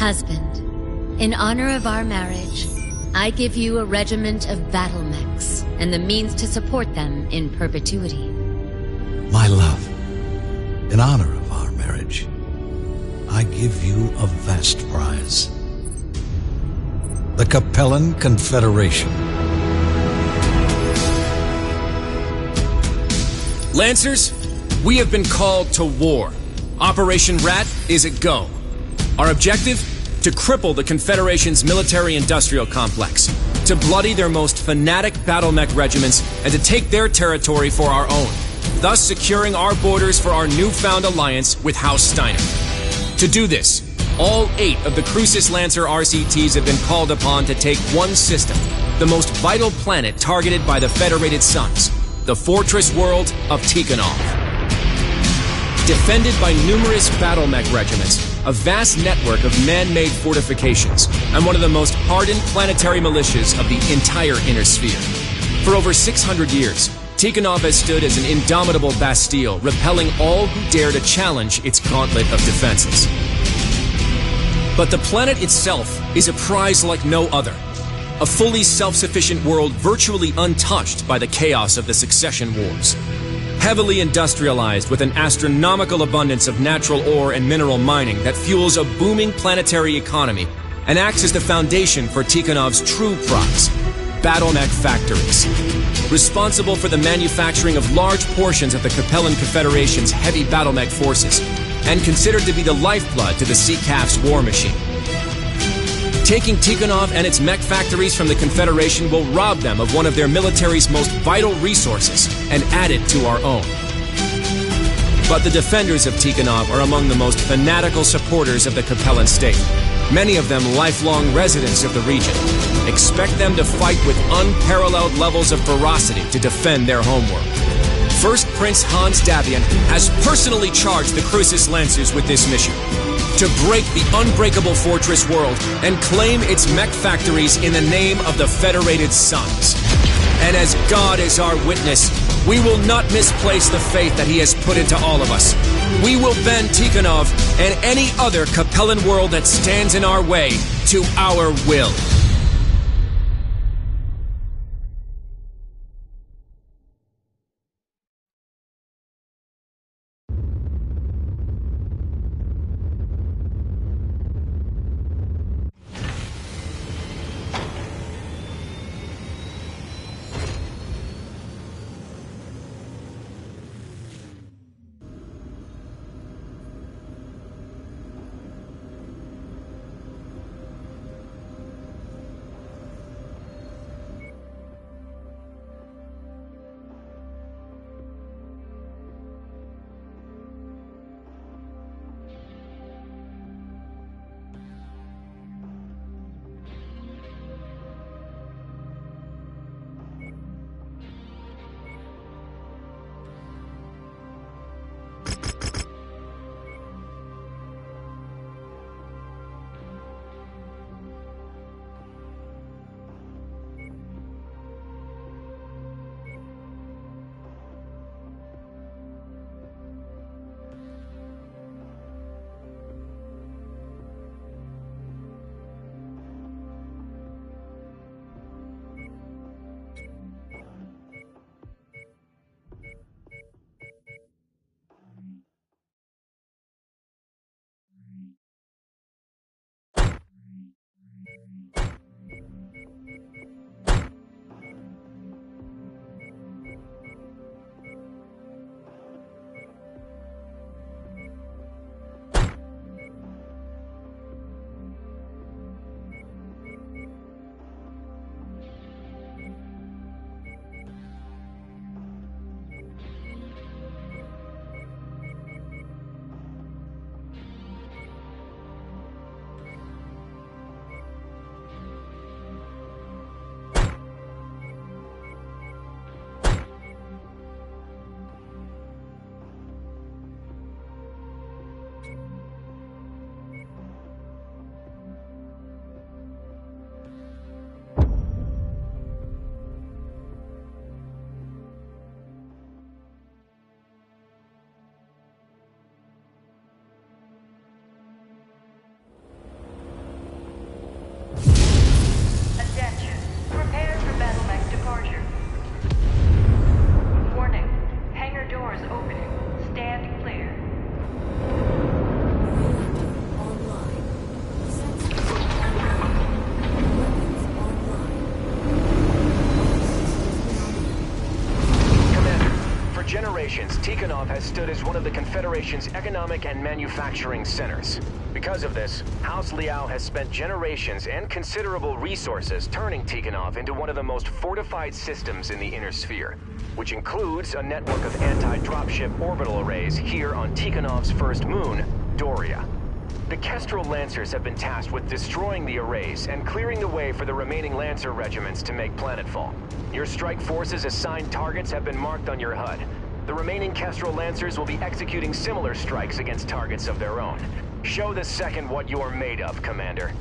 Husband, in honor of our marriage, I give you a regiment of battle mechs and the means to support them in perpetuity. My love, in honor of our marriage, I give you a vast prize. The Capellan Confederation. Lancers, we have been called to war. Operation Rat is a go. Our objective? To cripple the Confederation's military-industrial complex, to bloody their most fanatic battle mech regiments, and to take their territory for our own, thus securing our borders for our newfound alliance with House Steiner. To do this, all 8 of the Crucis Lancer RCTs have been called upon to take one system, the most vital planet targeted by the Federated Suns, the fortress world of Tikhonov. Defended by numerous battle mech regiments, a vast network of man-made fortifications, and one of the most hardened planetary militias of the entire Inner Sphere. For over 600 years, Tikhonov has stood as an indomitable bastille, repelling all who dare to challenge its gauntlet of defenses. But the planet itself is a prize like no other. A fully self-sufficient world virtually untouched by the chaos of the succession wars. Heavily industrialized with an astronomical abundance of natural ore and mineral mining that fuels a booming planetary economy and acts as the foundation for Tikhonov's true prize, battle mech factories. Responsible for the manufacturing of large portions of the Capellan Confederation's heavy battle mech forces, and considered to be the lifeblood to the CCAF's war machine. Taking Tikhonov and its mech factories from the Confederation will rob them of one of their military's most vital resources and add it to our own. But the defenders of Tikhonov are among the most fanatical supporters of the Capellan state, many of them lifelong residents of the region. Expect them to fight with unparalleled levels of ferocity to defend their homeworld. First Prince Hans Davian has personally charged the Crucis Lancers with this mission: to break the unbreakable fortress world and claim its mech factories in the name of the Federated Suns. And as God is our witness, we will not misplace the faith that he has put into all of us. We will bend Tikhonov and any other Capellan world that stands in our way to our will. generations, Tikhonov has stood as one of the Confederation's economic and manufacturing centers. Because of this, House Liao has spent generations and considerable resources turning Tikhonov into one of the most fortified systems in the Inner Sphere, which includes a network of anti-dropship orbital arrays here on Tikhonov's first moon, Doria. The Kestrel Lancers have been tasked with destroying the arrays and clearing the way for the remaining Lancer regiments to make planetfall. Your strike force's assigned targets have been marked on your HUD. The remaining Kestrel Lancers will be executing similar strikes against targets of their own. Show the second what you're made of, Commander.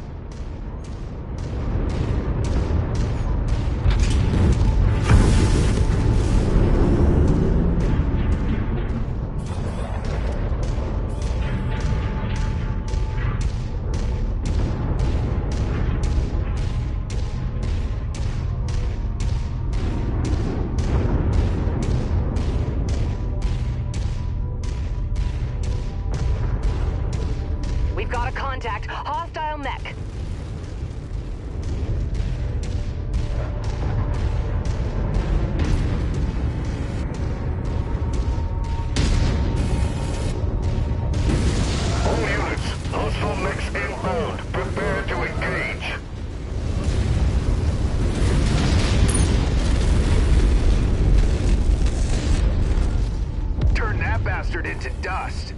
We've got a contact. Hostile mech. All units, hostile mechs inbound. Prepare to engage. Turn that bastard into dust.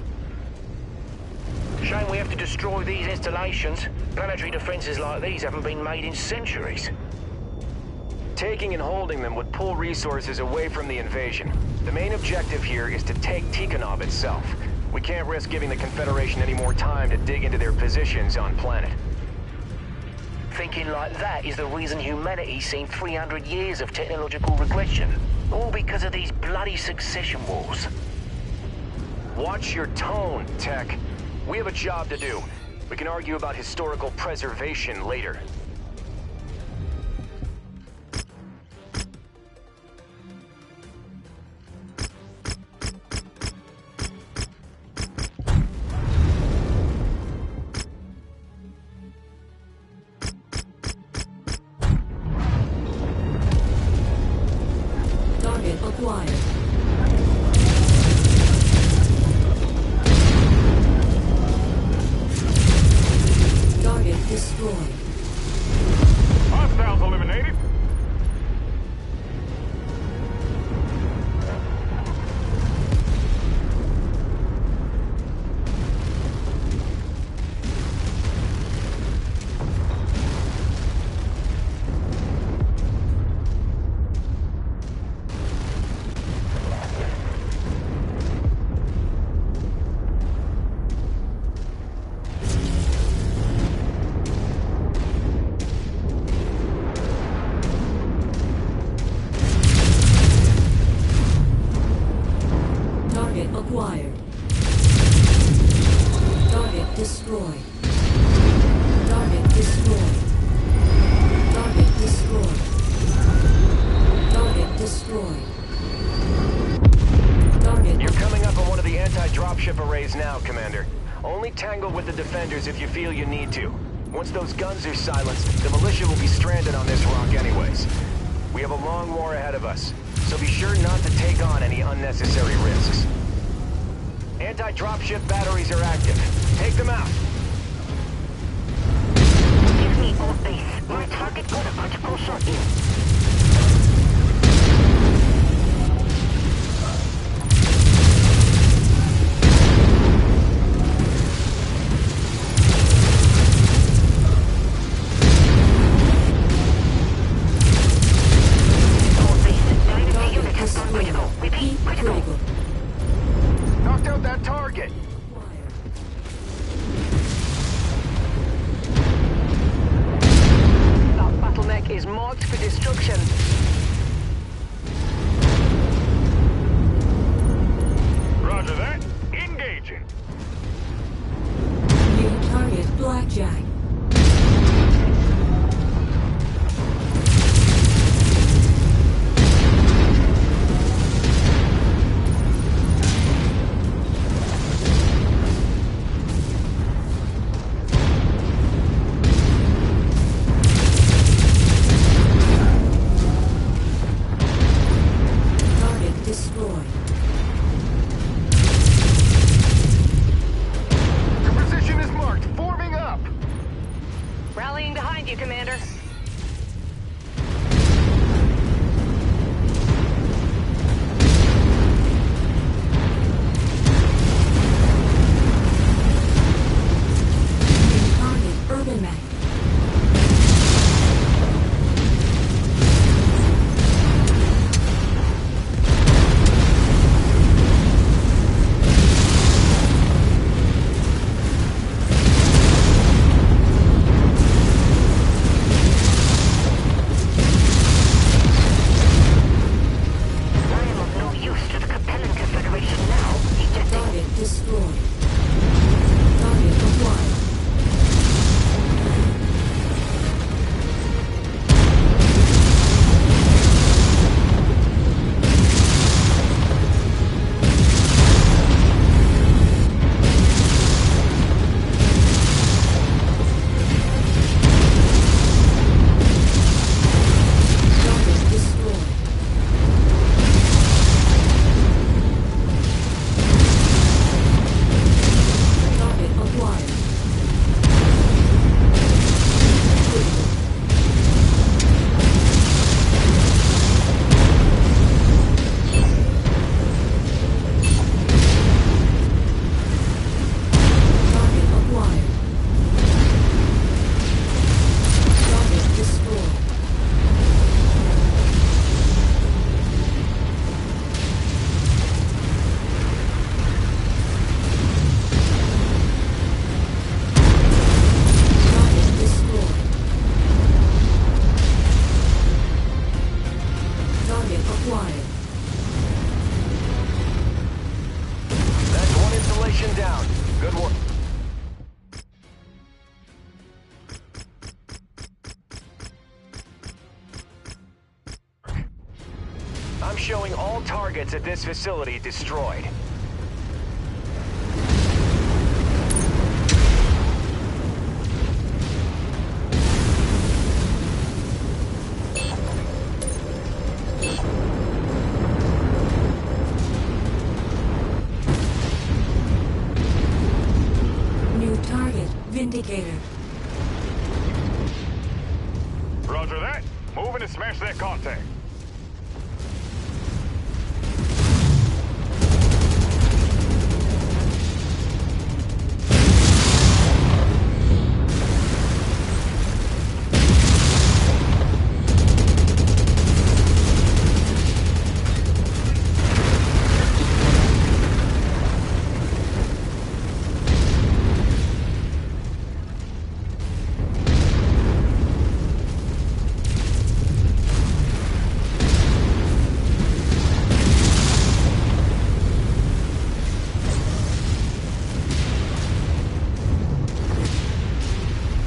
Shame we have to destroy these installations. Planetary defenses like these haven't been made in centuries. Taking and holding them would pull resources away from the invasion. The main objective here is to take Tikhonov itself. We can't risk giving the Confederation any more time to dig into their positions on planet. Thinking like that is the reason humanity's seen 300 years of technological regression. All because of these bloody succession wars. Watch your tone, Tech. We have a job to do. We can argue about historical preservation later. Target acquired. Target destroyed. Hostiles eliminated. Target acquired. Target destroyed. Target destroyed. Target destroyed. Target destroyed. Target. You're coming up on one of the anti-dropship arrays now, Commander. Only tangle with the defenders if you feel you need to. Once those guns are silenced, the militia will be stranded on this rock anyways. We have a long war ahead of us, so be sure not to take on any unnecessary risks. Anti-dropship batteries are active. Take them out. Give me all base. My target got a critical shot in. All base. Dynasty unit has gone critical. Repeat, critical. Knocked out that target. That battle mech is marked for destruction. Roger that. Engaging. New target Blackjack. having all targets at this facility destroyed. New target, Vindicator. Roger that. Moving to smash that contact.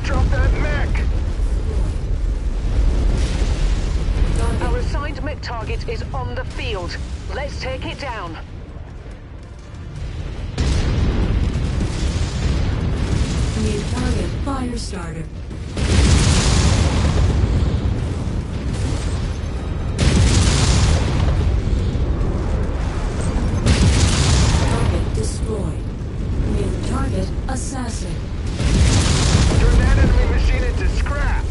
Drop that mech! Our assigned mech target is on the field. Let's take it down. New target, Firestarter. Target destroyed. New target, Assassin. Turn that enemy machine into scrap!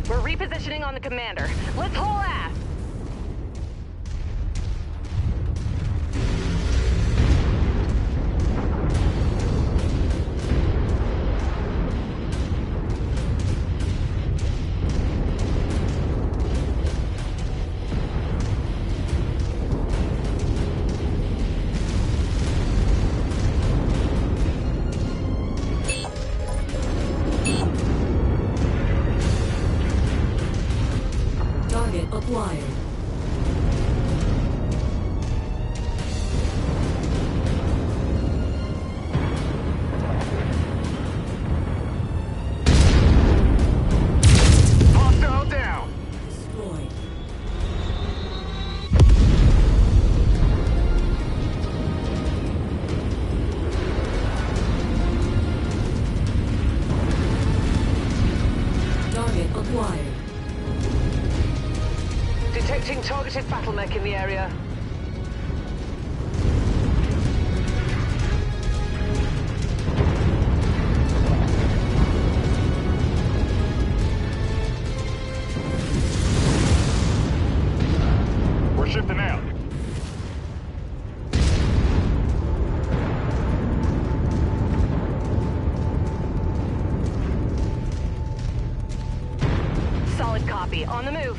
We're repositioning on the commander. Let's haul ass! Target acquired. Hostile down! Destroyed. Target acquired. Detecting targeted battle mech in the area. We're shifting out. Solid copy. On the move.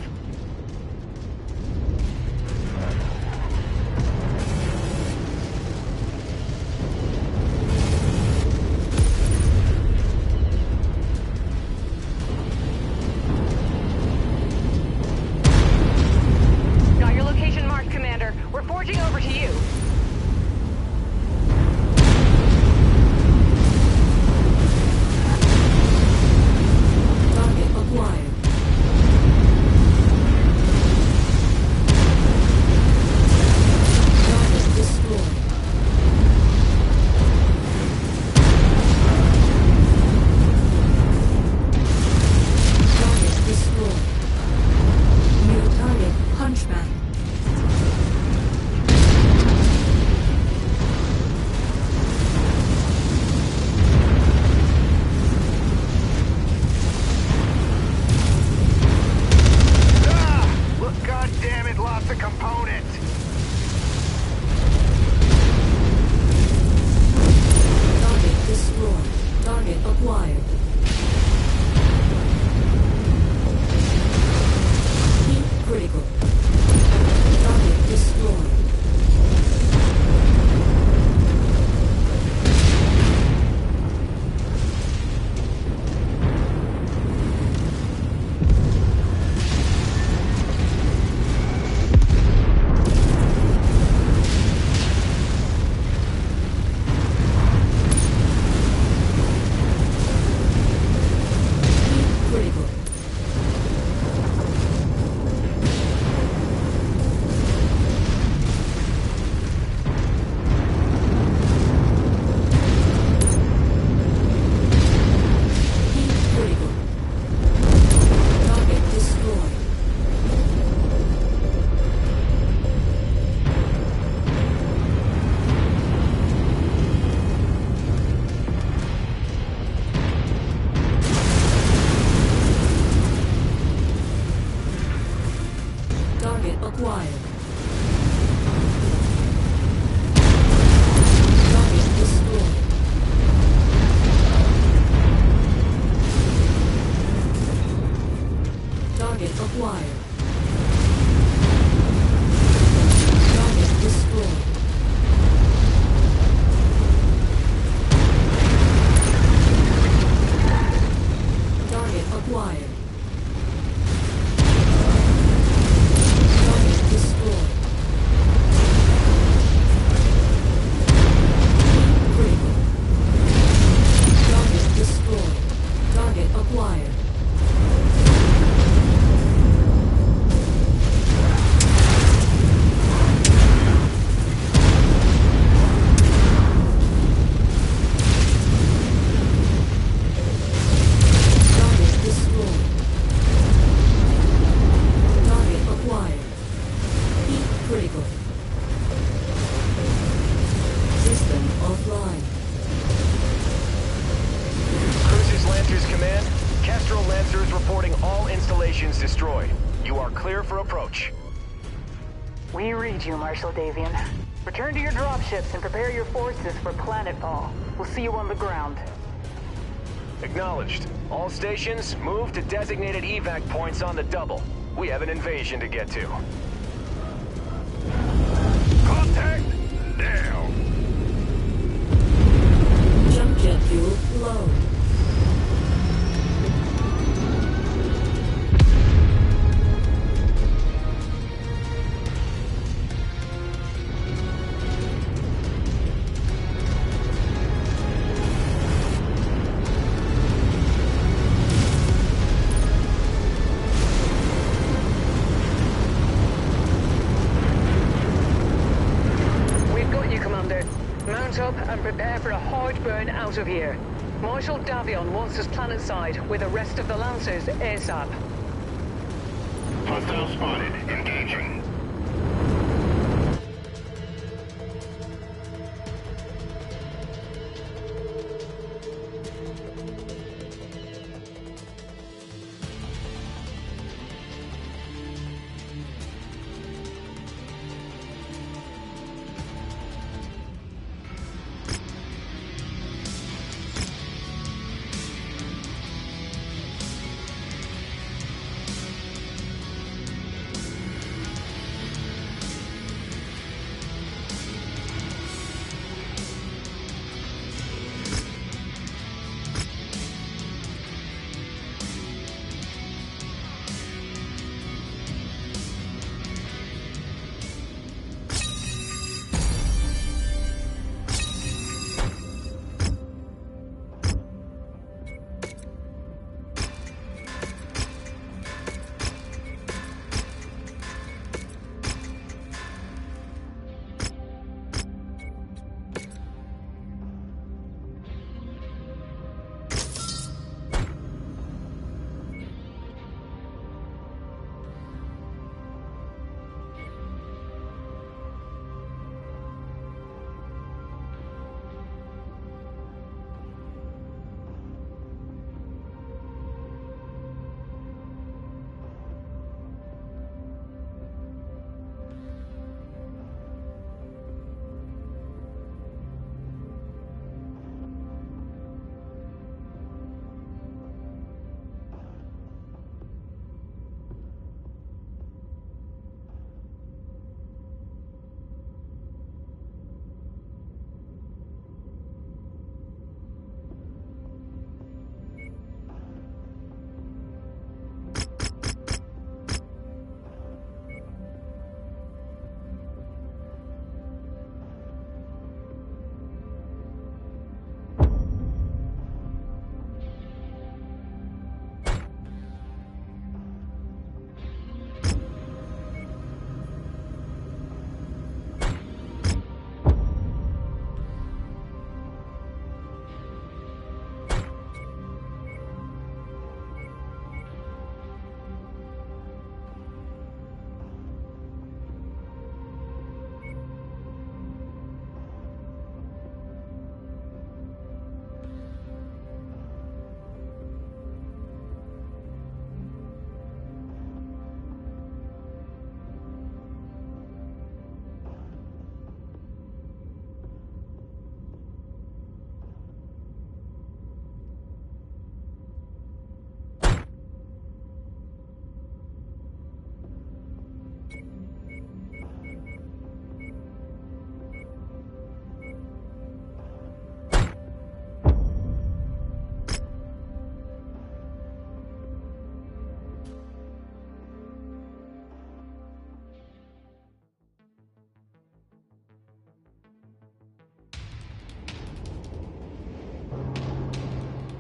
Got your location marked, Commander. We're forging over to you. Target acquired. for approach. We read you, Marshal Davian. Return to your dropships and prepare your forces for planetfall. We'll see you on the ground. Acknowledged. All stations, move to designated evac points on the double. We have an invasion to get to. Contact now. Jump jet fuel low. And prepare for a hard burn out of here. Marshal Davion wants us planetside with the rest of the Lancers ASAP. Hostile spotted. Engaging.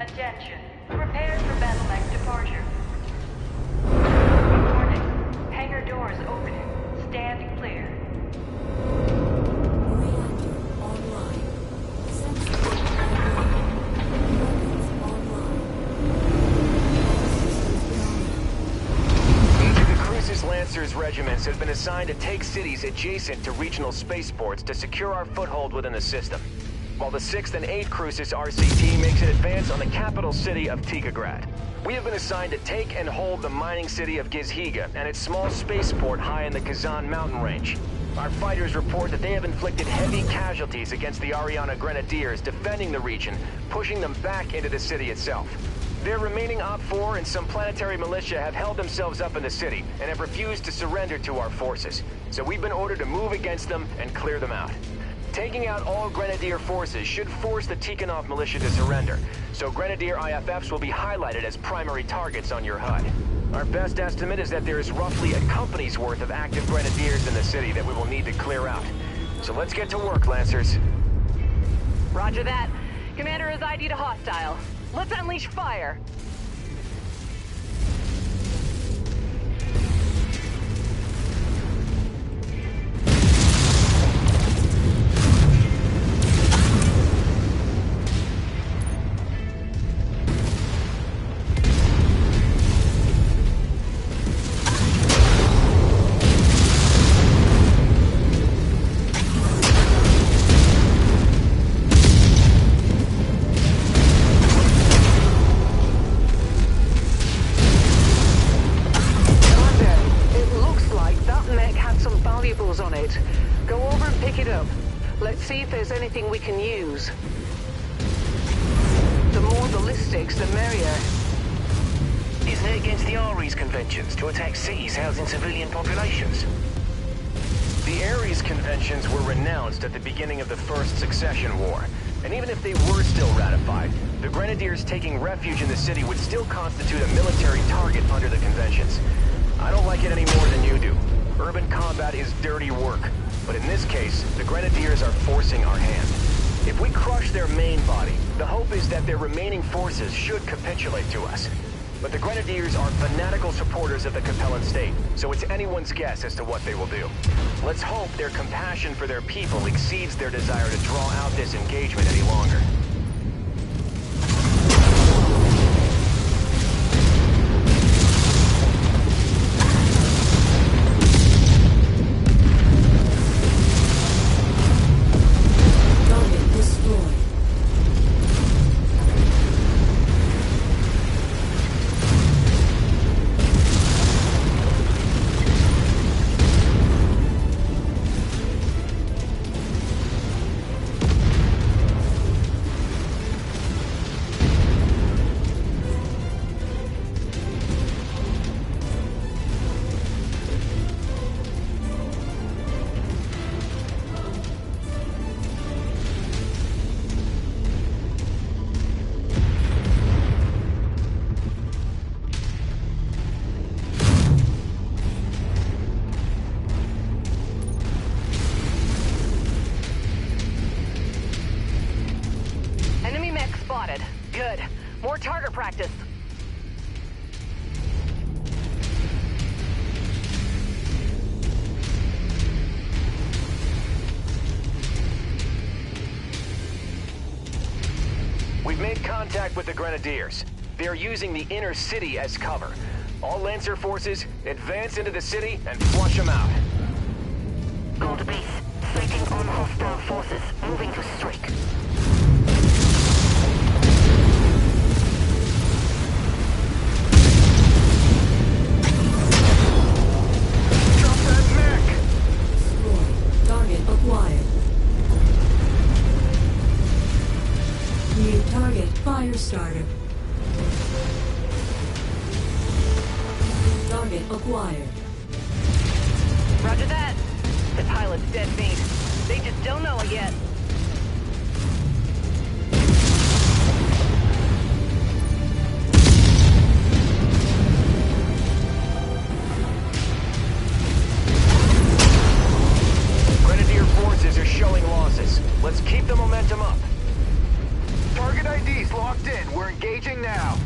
Attention. Prepare for Battlemech departure. Warning. Hangar doors opening. Stand clear. Reactor online. Sensors online. Weapons online. Systems Each of the Crucis Lancers regiments has been assigned to take cities adjacent to regional spaceports to secure our foothold within the system. while the 6th and 8th Crucis RCT makes an advance on the capital city of Tikograd. We have been assigned to take and hold the mining city of Gizhiga and its small spaceport high in the Kazan mountain range. Our fighters report that they have inflicted heavy casualties against the Ariana Grenadiers defending the region, pushing them back into the city itself. Their remaining OPFOR and some planetary militia have held themselves up in the city and have refused to surrender to our forces. So we've been ordered to move against them and clear them out. Taking out all Grenadier forces should force the Tikhonov militia to surrender, so Grenadier IFFs will be highlighted as primary targets on your HUD. Our best estimate is that there is roughly a company's worth of active Grenadiers in the city that we will need to clear out. So let's get to work, Lancers. Roger that. Commander is ID'd a hostile. Let's unleash fire. On it. Go over and pick it up. Let's see if there's anything we can use. The more ballistics, the merrier. Isn't it against the Ares conventions to attack cities housing civilian populations? The Ares conventions were renounced at the beginning of the First Succession War. And even if they were still ratified, the Grenadiers taking refuge in the city would still constitute a military target under the conventions. I don't like it any more than you do. Urban combat is dirty work, but in this case, the Grenadiers are forcing our hand. If we crush their main body, the hope is that their remaining forces should capitulate to us. But the Grenadiers are fanatical supporters of the Capellan state, so it's anyone's guess as to what they will do. Let's hope their compassion for their people exceeds their desire to draw out this engagement any longer. Good. More target practice. We've made contact with the Grenadiers. They are using the inner city as cover. All Lancer forces, advance into the city and flush them out. Gold base. Sighting on hostile forces. Moving to strike. Firestarter. Target acquired. Roger that. The pilot's dead meat. They just don't know it yet. Grenadier forces are showing losses. Let's keep the momentum up. Target ID's locked in. We're engaging now.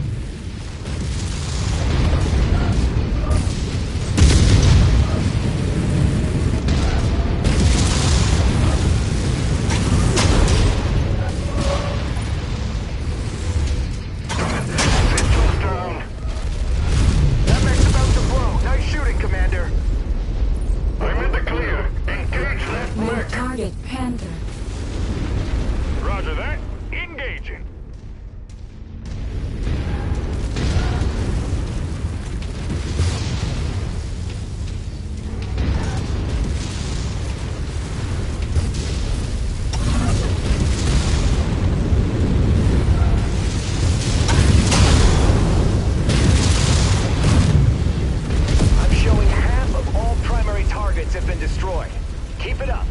Central's down. That mech's about to blow. Nice shooting, Commander. I'm in the clear. Engage that New mech. target Panther. Roger After that, engaging. I'm showing half of all primary targets have been destroyed. Keep it up.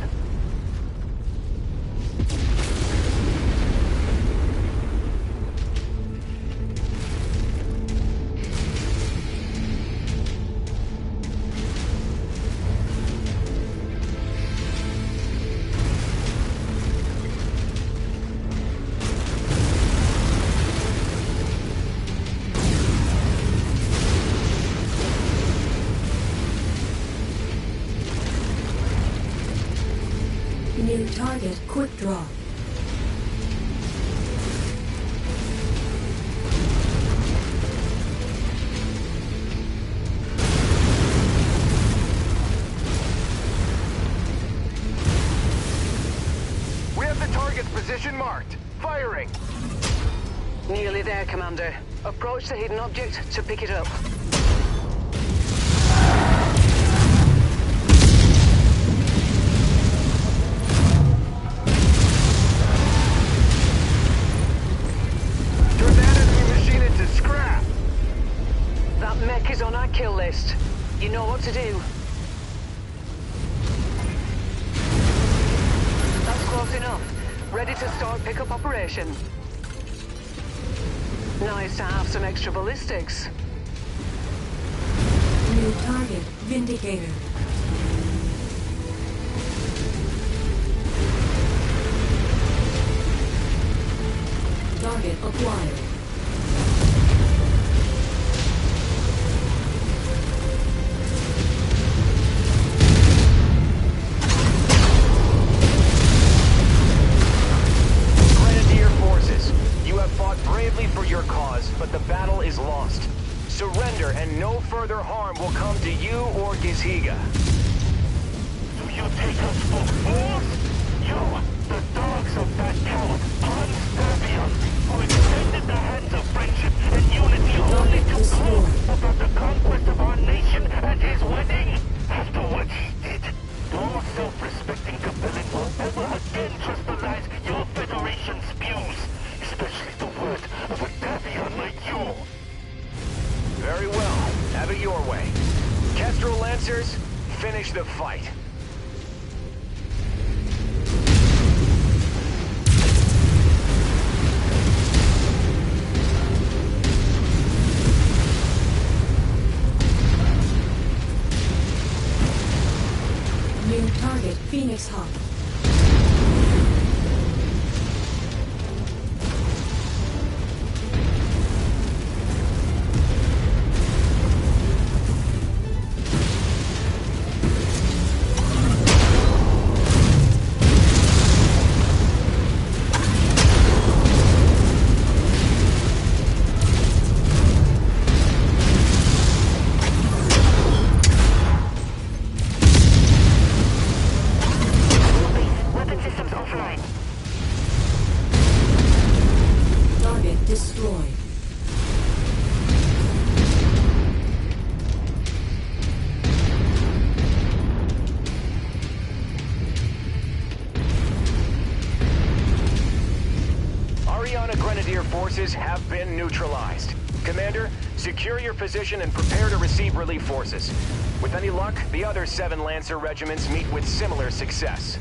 New target, quick draw. We have the target's position marked. Firing. Nearly there, Commander. Approach the hidden object to pick it up. Turn that enemy machine into scrap. That mech is on our kill list. You know what to do. That's close enough. Ready to start pickup operation. Nice to have some extra ballistics. New target, Vindicator. Target acquired. Grenadier forces, you have fought bravely for your cause, but the battle is lost. Surrender and no further harm will come to you or Gizhiga. Do you take us for fools? You, the dogs of that coward, Hans Davion, who extended the hands of friendship and unity only to gloat about the conquest of our nation and his wedding. After what he did, no self-respecting Capellan will ever again trust the lies your Federation spews, especially the words of a Davion like you. Very well. Have it your way. Kestrel Lancers, finish the fight. New target, Phoenix Hawk. Weapon systems offline. Target destroyed. Ariana Grenadier forces have been neutralized. Commander, secure your position and prepare to receive relief forces. With any luck, the other 7 Lancer regiments meet with similar success.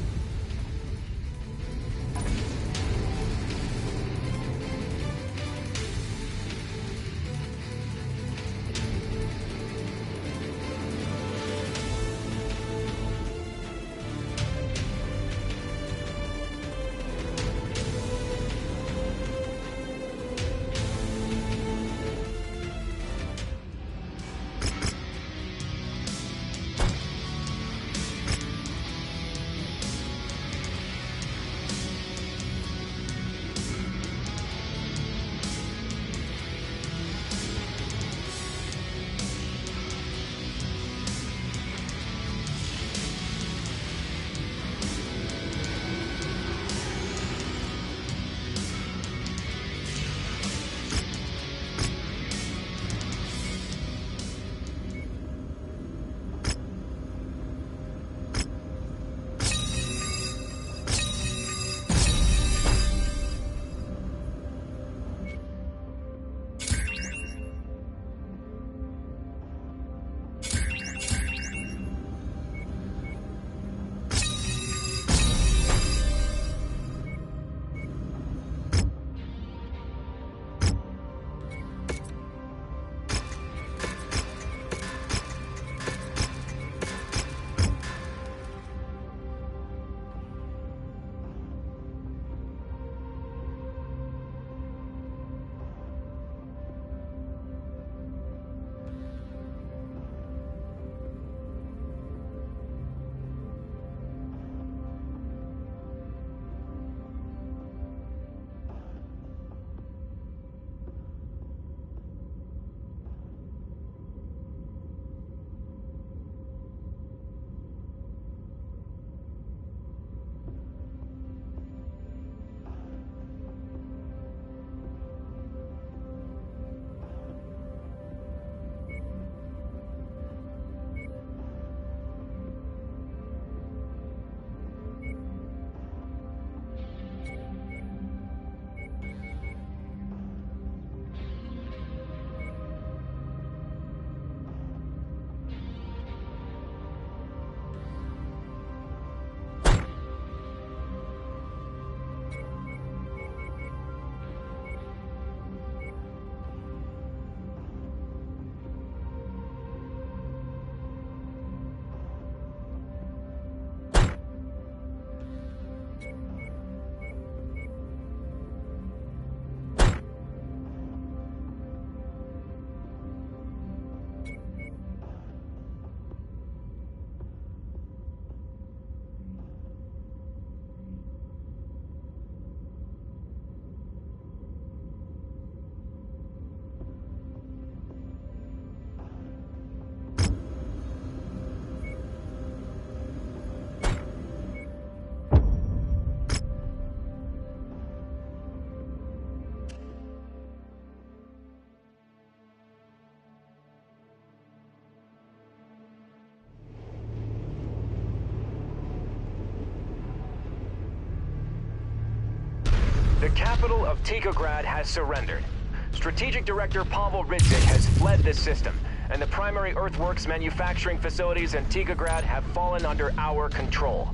The capital of Tikograd has surrendered. Strategic Director Pavel Ridzik has fled the system, and the primary earthworks manufacturing facilities in Tikograd have fallen under our control.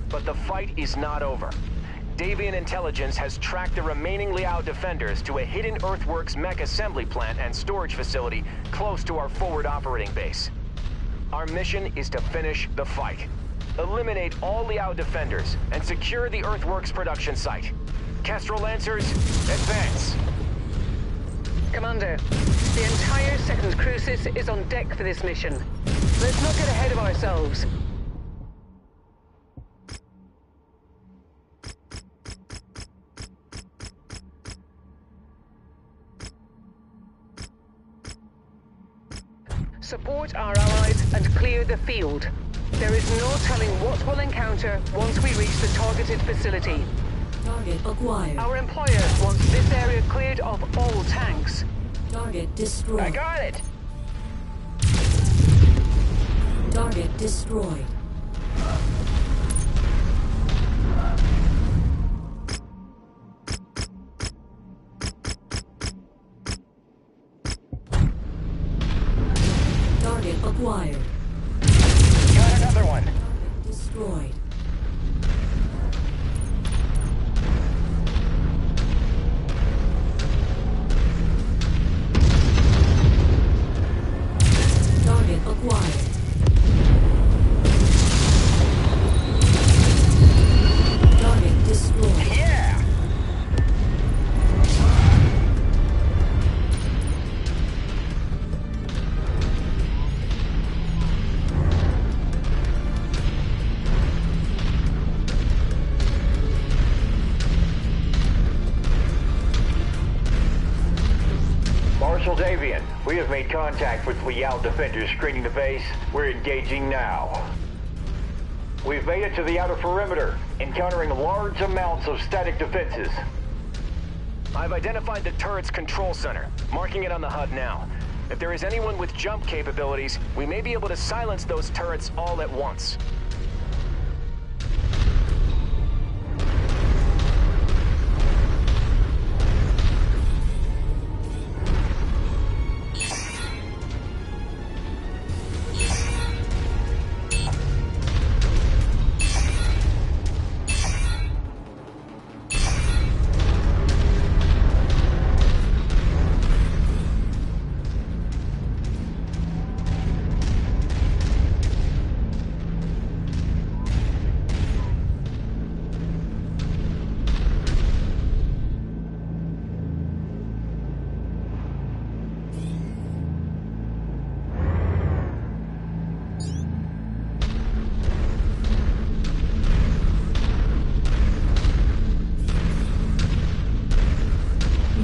But the fight is not over. Davian Intelligence has tracked the remaining Liao defenders to a hidden earthworks mech assembly plant and storage facility close to our forward operating base. Our mission is to finish the fight. Eliminate all Liao defenders and secure the earthworks production site. Kestrel Lancers, advance! Commander, the entire 2nd Crucis is on deck for this mission. Let's not get ahead of ourselves. Support our allies and clear the field. There is no telling what we'll encounter once we reach the targeted facility. Target acquired. Our employer wants this area cleared of all tanks. Target destroyed. I got it! Target destroyed. Target acquired. Got another one! Destroyed. Target acquired. Target destroyed. Yeah! Marshal Davian, we have made contact with Liao defenders screening the base. We're engaging now. We've made it to the outer perimeter, encountering large amounts of static defenses. I've identified the turret's control center, marking it on the HUD now. If there is anyone with jump capabilities, we may be able to silence those turrets all at once.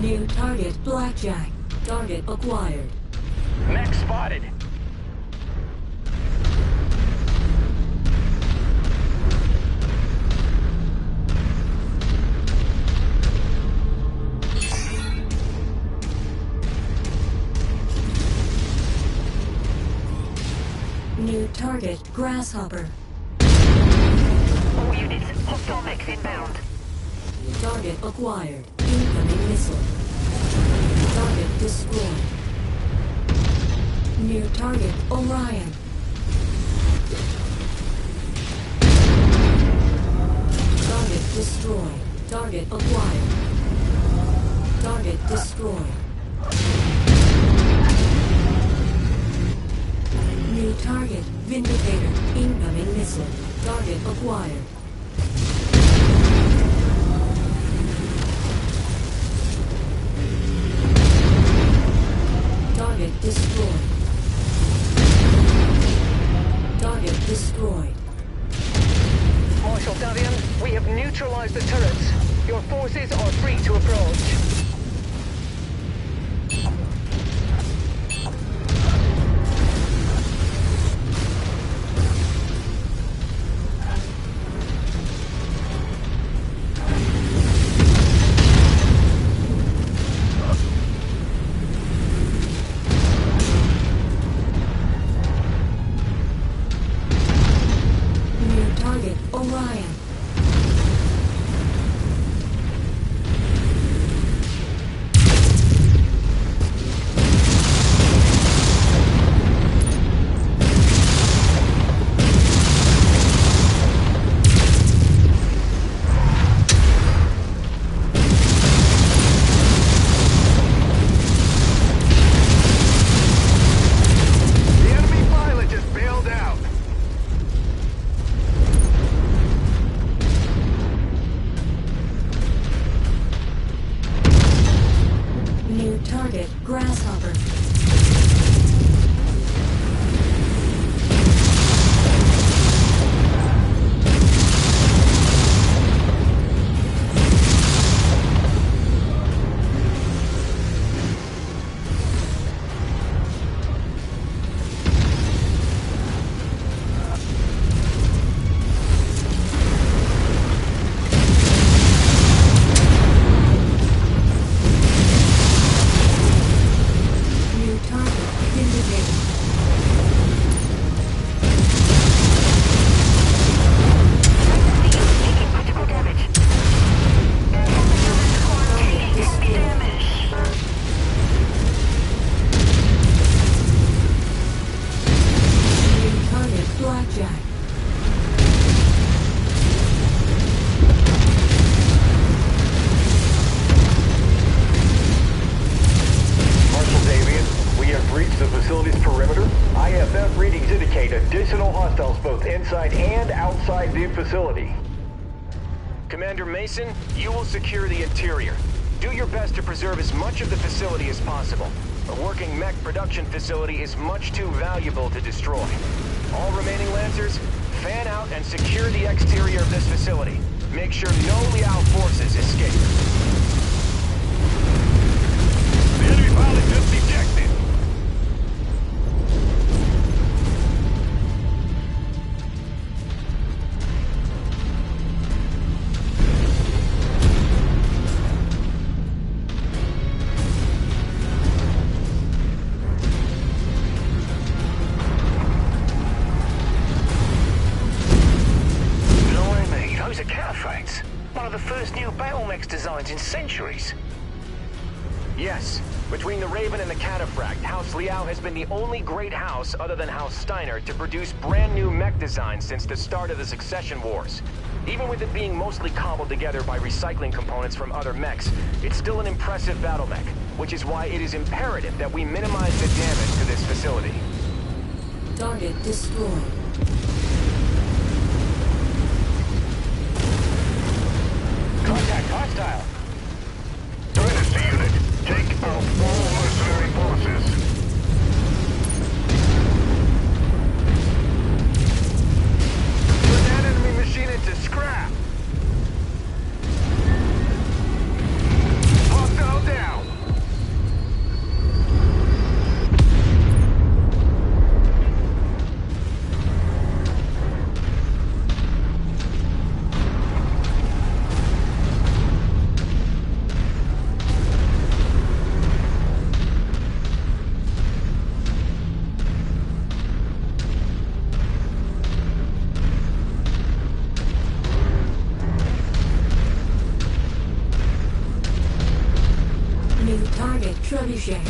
New target Blackjack. Target acquired. Mech spotted! New target Grasshopper. All units, hostile mechs inbound. Target acquired. Incoming missile. Target destroyed. New target Orion. Target destroyed. Target acquired. Target destroyed. New target Vindicator. Incoming missile. Target acquired. Target destroyed. Target destroyed. Marshal Davian, we have neutralized the turrets. Your forces are free to approach. New target Orion. Target Grasshopper. Facility. Commander Mason, you will secure the interior. Do your best to preserve as much of the facility as possible. A working mech production facility is much too valuable to destroy. All remaining Lancers, fan out and secure the exterior of this facility. Make sure no Liao forces escape. The enemy pilot just ejected. Designs in centuries. Yes. Between the Raven and the Cataphract, House Liao has been the only great house other than House Steiner to produce brand new mech designs since the start of the Succession Wars. Even with it being mostly cobbled together by recycling components from other mechs, it's still an impressive battle mech, which is why it is imperative that we minimize the damage to this facility. Target destroyed. Contact hostile. Dynasty unit, take out all mercenary forces. Put that enemy machine into scrap. Hostile down. Trebuchet.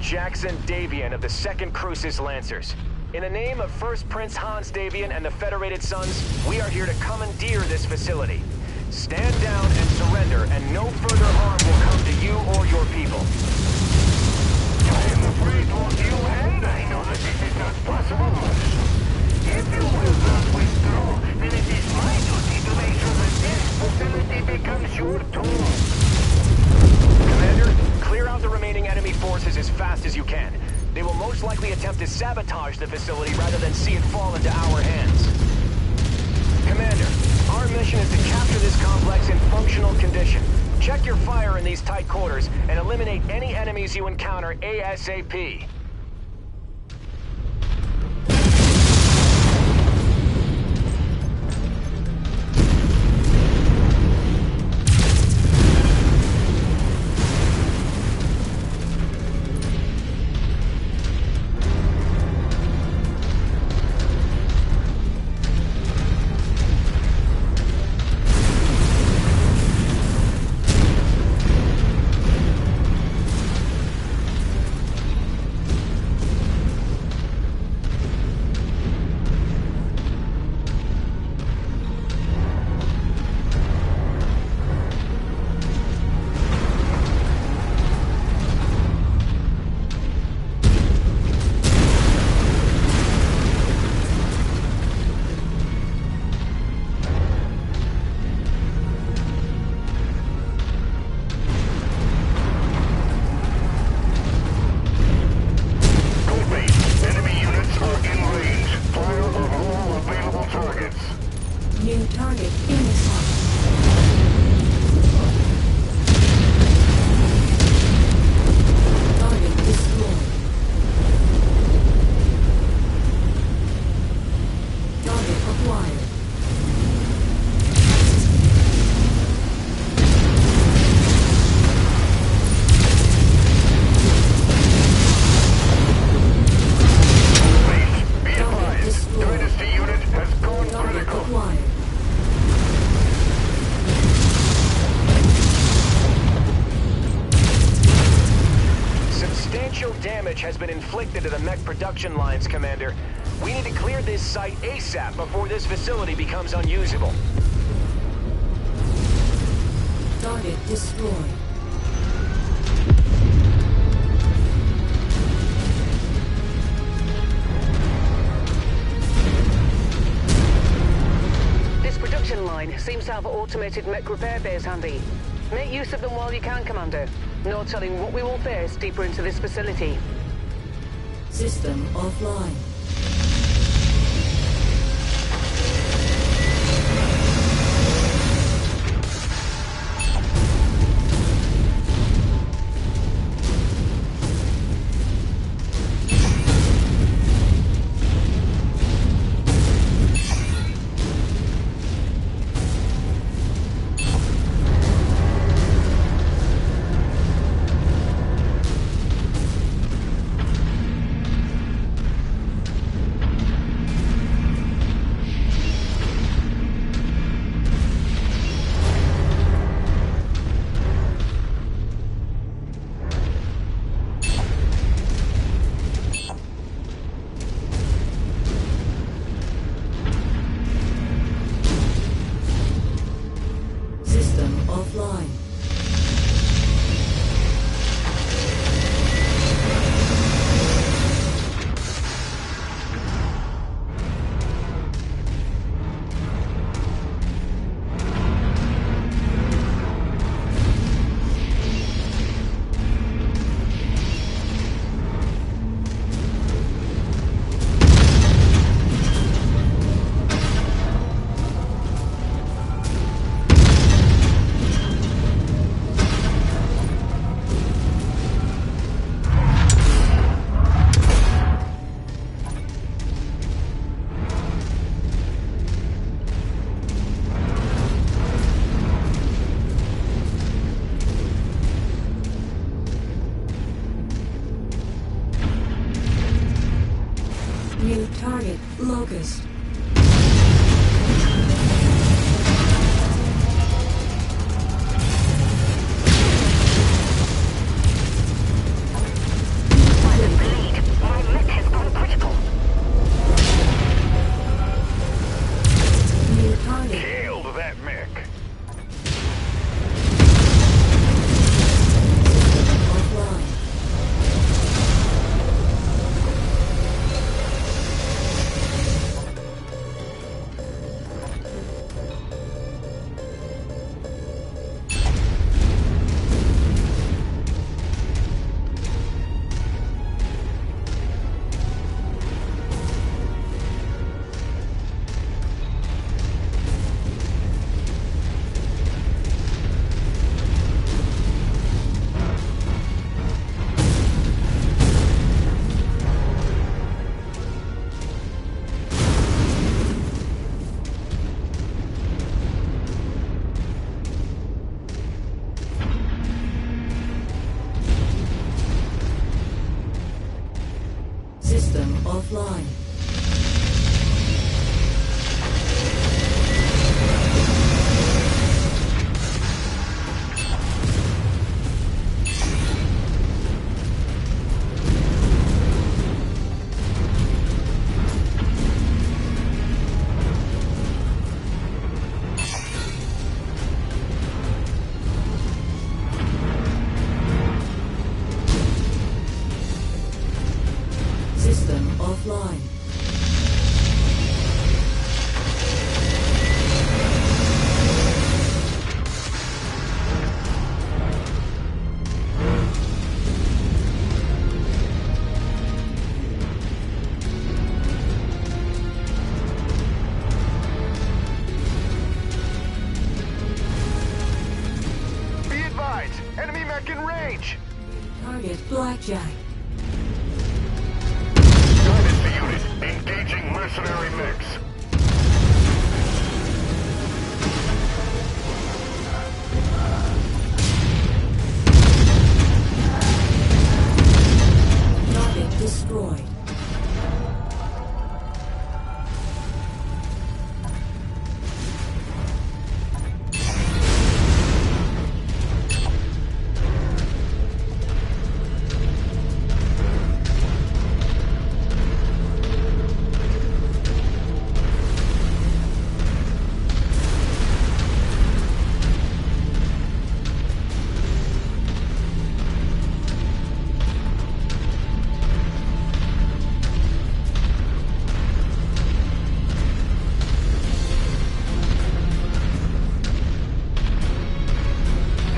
Jackson Davian of the 2nd Crucis Lancers. In the name of First Prince Hans Davian and the Federated Sons, we are here to commandeer this facility. Stand down and surrender, and no further harm will come to you or your people. I am afraid both you and I know that this is not possible. If you will not withdraw, then it is my duty to make sure that this facility becomes your tomb. Commander, clear out the remaining enemy forces as fast as you can. They will most likely attempt to sabotage the facility rather than see it fall into our hands. Commander, our mission is to capture this complex in functional condition. Check Check your fire in these tight quarters and eliminate any enemies you encounter ASAP. Has been inflicted to the mech production lines, Commander. We need to clear this site ASAP before this facility becomes unusable. Target destroyed. This production line seems to have automated mech repair bays handy. Make use of them while you can, Commander. No telling what we will face deeper into this facility. System offline. offline. System offline. Be advised, enemy mech in range! Target Blackjack. Guidance to unit, engaging mercenary mechs. Target destroyed.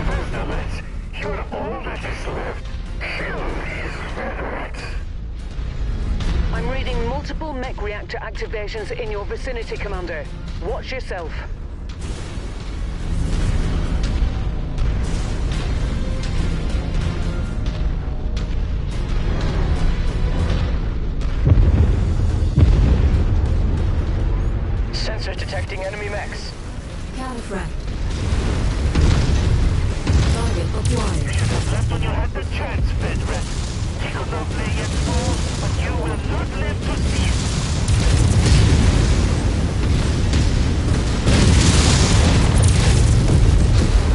Vestaments, you're all that is left. Kill these Veterans. I'm reading multiple mech reactor activations in your vicinity, Commander. Watch yourself. Sensors detecting enemy mechs. Caliphract. Target acquired. Left when you had the chance, Veteran. Tickledorf may yet fall, but you will not live to see it.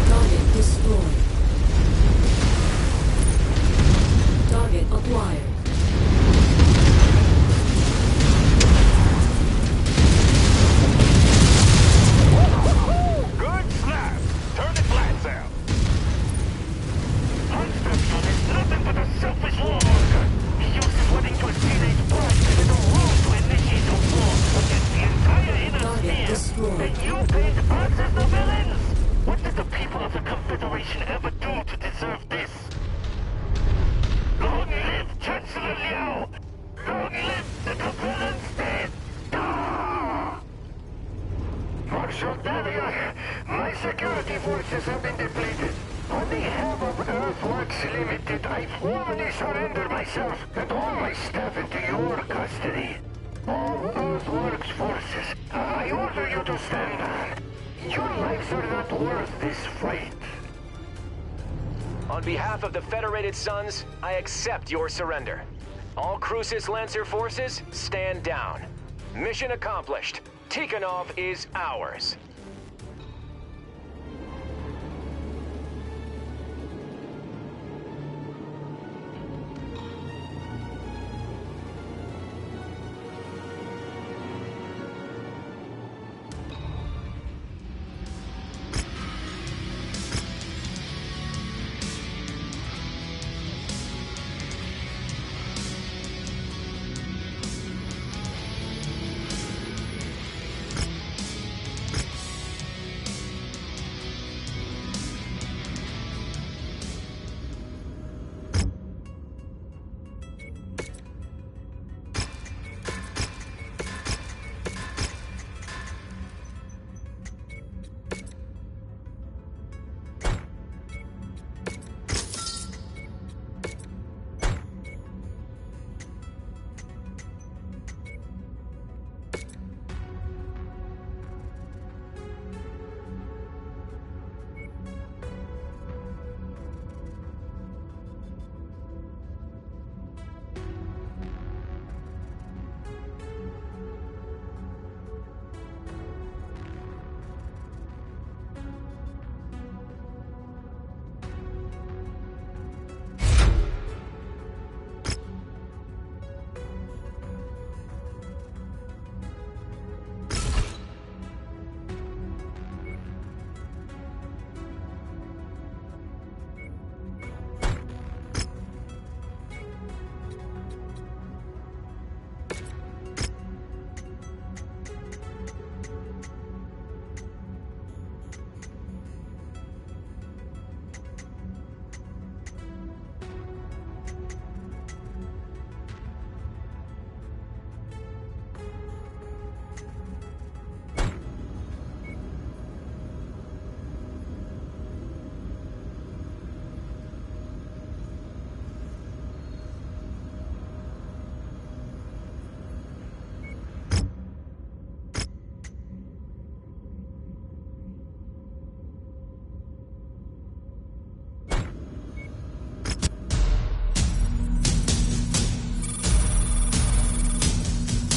Target destroyed. Target acquired. Good slap! Turn the flats out! Huntsman is nothing but a selfish warmonger. He uses wedding to his teenage bride as a rule to initiate a war against the entire inner Target sphere. destroyed. And you paint us as the villains! What did the people of the Confederation ever do to deserve this? Long live Chancellor Liao! Long live the Capellan State! Ah! Marshal Davion, my security forces have been depleted. On behalf of Earthworks Limited, I formally surrender myself and all my staff into your custody. All Earthworks forces, I order you to stand down. Your lives are not worth this fight. On behalf of the Federated Sons, I accept your surrender. All Crucis Lancer forces, stand down. Mission accomplished. Tikhonov is ours.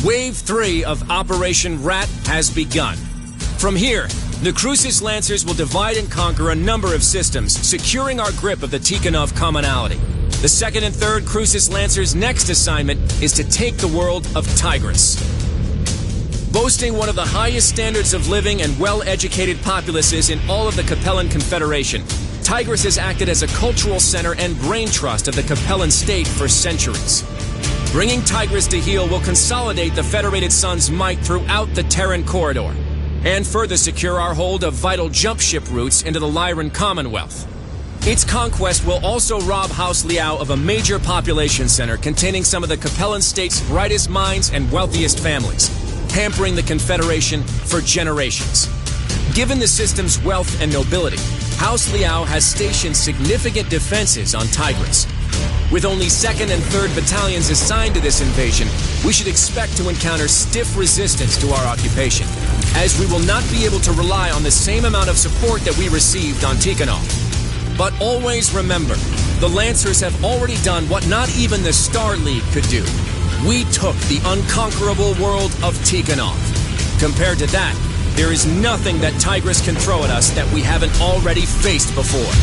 Wave 3 of Operation Rat has begun. From here, the Crucis Lancers will divide and conquer a number of systems, securing our grip of the Tikhonov commonality. The second and third Crucis Lancers' next assignment is to take the world of Tigris. Boasting one of the highest standards of living and well-educated populaces in all of the Capellan Confederation, Tigris has acted as a cultural center and brain trust of the Capellan state for centuries. Bringing Tigris to heel will consolidate the Federated Sun's might throughout the Terran corridor, and further secure our hold of vital jump ship routes into the Lyran Commonwealth. Its conquest will also rob House Liao of a major population center containing some of the Capellan state's brightest minds and wealthiest families, hampering the Confederation for generations. Given the system's wealth and nobility, House Liao has stationed significant defenses on Tigris. With only 2nd and 3rd battalions assigned to this invasion, we should expect to encounter stiff resistance to our occupation, as we will not be able to rely on the same amount of support that we received on Tikhonov. But always remember, the Lancers have already done what not even the Star League could do. We took the unconquerable world of Tikhonov. Compared to that, there is nothing that Tigris can throw at us that we haven't already faced before.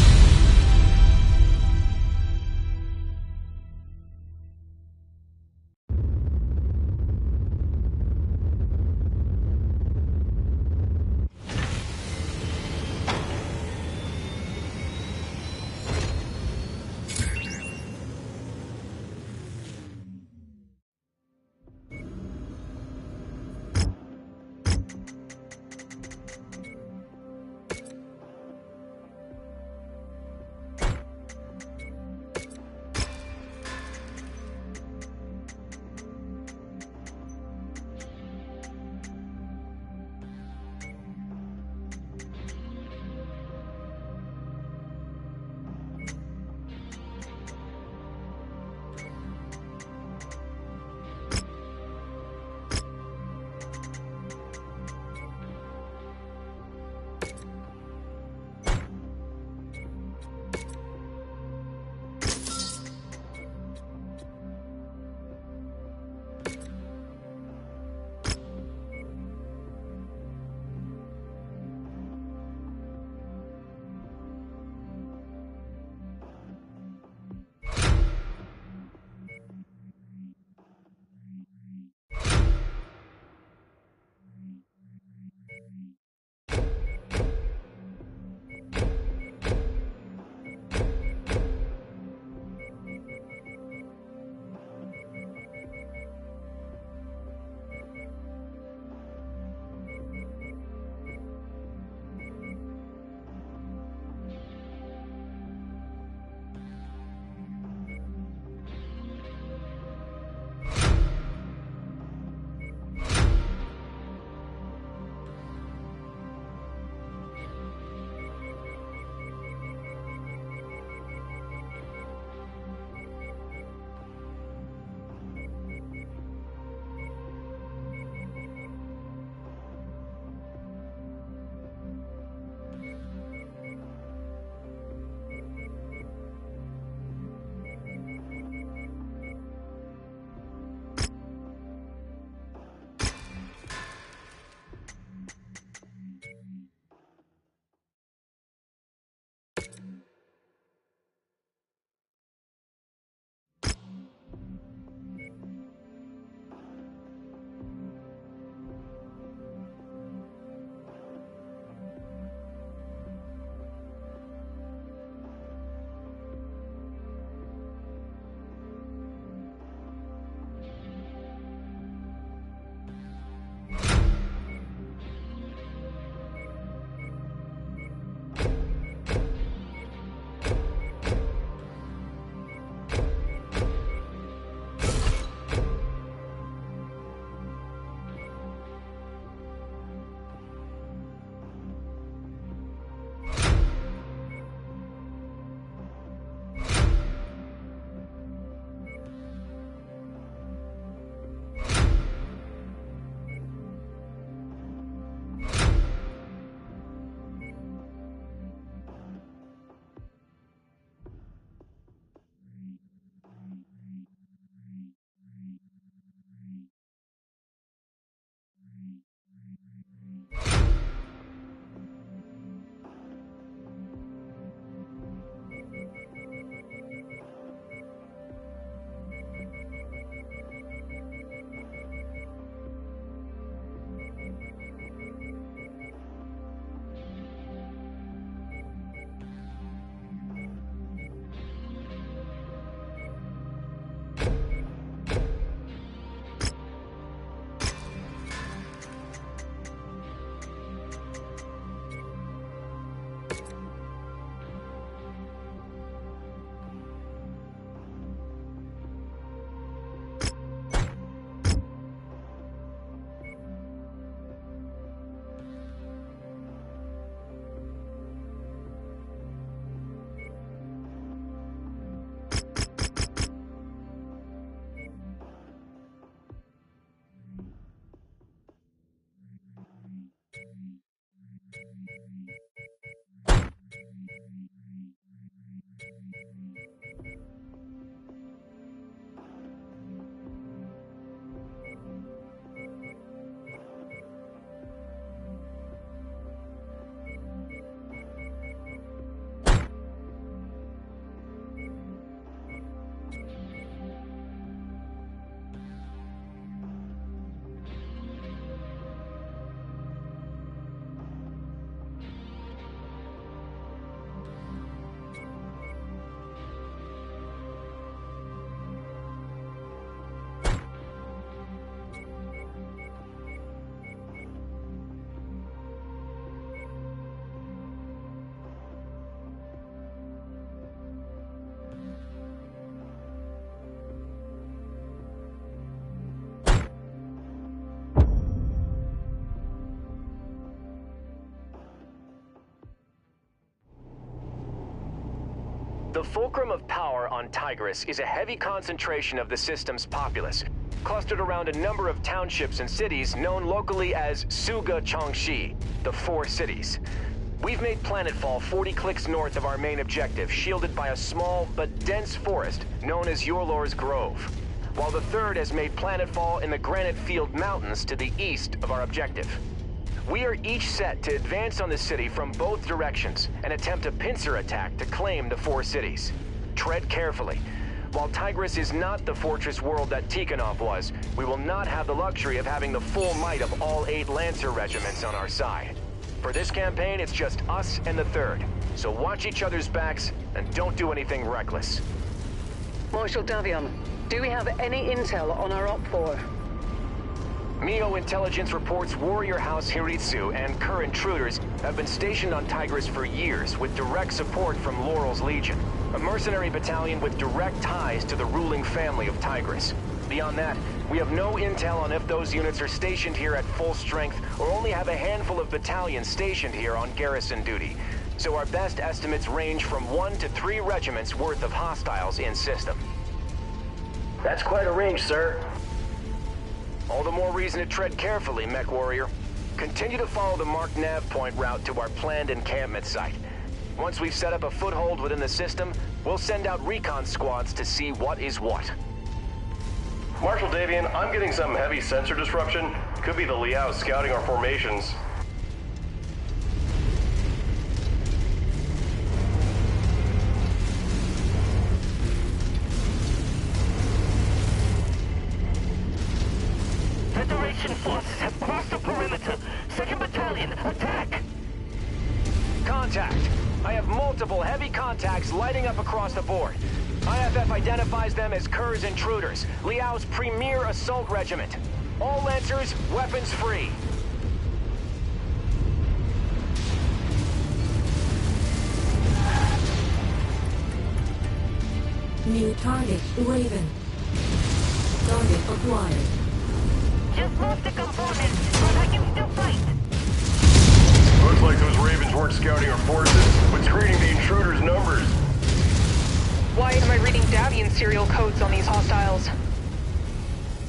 The fulcrum of power on Tigris is a heavy concentration of the system's populace, clustered around a number of townships and cities known locally as Suga Changshi, the Four Cities. We've made planetfall 40 clicks north of our main objective, shielded by a small but dense forest known as Yorlor's Grove, while the third has made planetfall in the Granite Field Mountains to the east of our objective. We are each set to advance on the city from both directions and attempt a pincer attack to claim the Four Cities. Tread carefully. While Tigris is not the fortress world that Tikhonov was, we will not have the luxury of having the full might of all 8 Lancer regiments on our side. For this campaign, it's just us and the third, so watch each other's backs and don't do anything reckless. Marshal Davion, do we have any intel on our OPFOR? Mio intelligence reports Warrior House Hiritsu and Kerr intruders have been stationed on Tigris for years with direct support from Laurel's Legion, a mercenary battalion with direct ties to the ruling family of Tigris. Beyond that, we have no intel on if those units are stationed here at full strength or only have a handful of battalions stationed here on garrison duty. So our best estimates range from 1 to 3 regiments worth of hostiles in system. That's quite a range, sir. All the more reason to tread carefully, Mech Warrior. Continue to follow the marked nav point route to our planned encampment site. Once we've set up a foothold within the system, we'll send out recon squads to see what is what. Marshal Davion, I'm getting some heavy sensor disruption. Could be the Liao scouting our formations. Federation forces have crossed the perimeter. 2nd Battalion, attack! Contact! I have multiple heavy contacts lighting up across the board. IFF identifies them as Kerr's intruders, Liao's premier assault regiment. All Lancers, weapons free. New target, Raven. Target acquired. Just lost the components, but I can still fight. Looks like those Ravens weren't scouting our forces, but screening the intruders' numbers. Why am I reading Davian serial codes on these hostiles?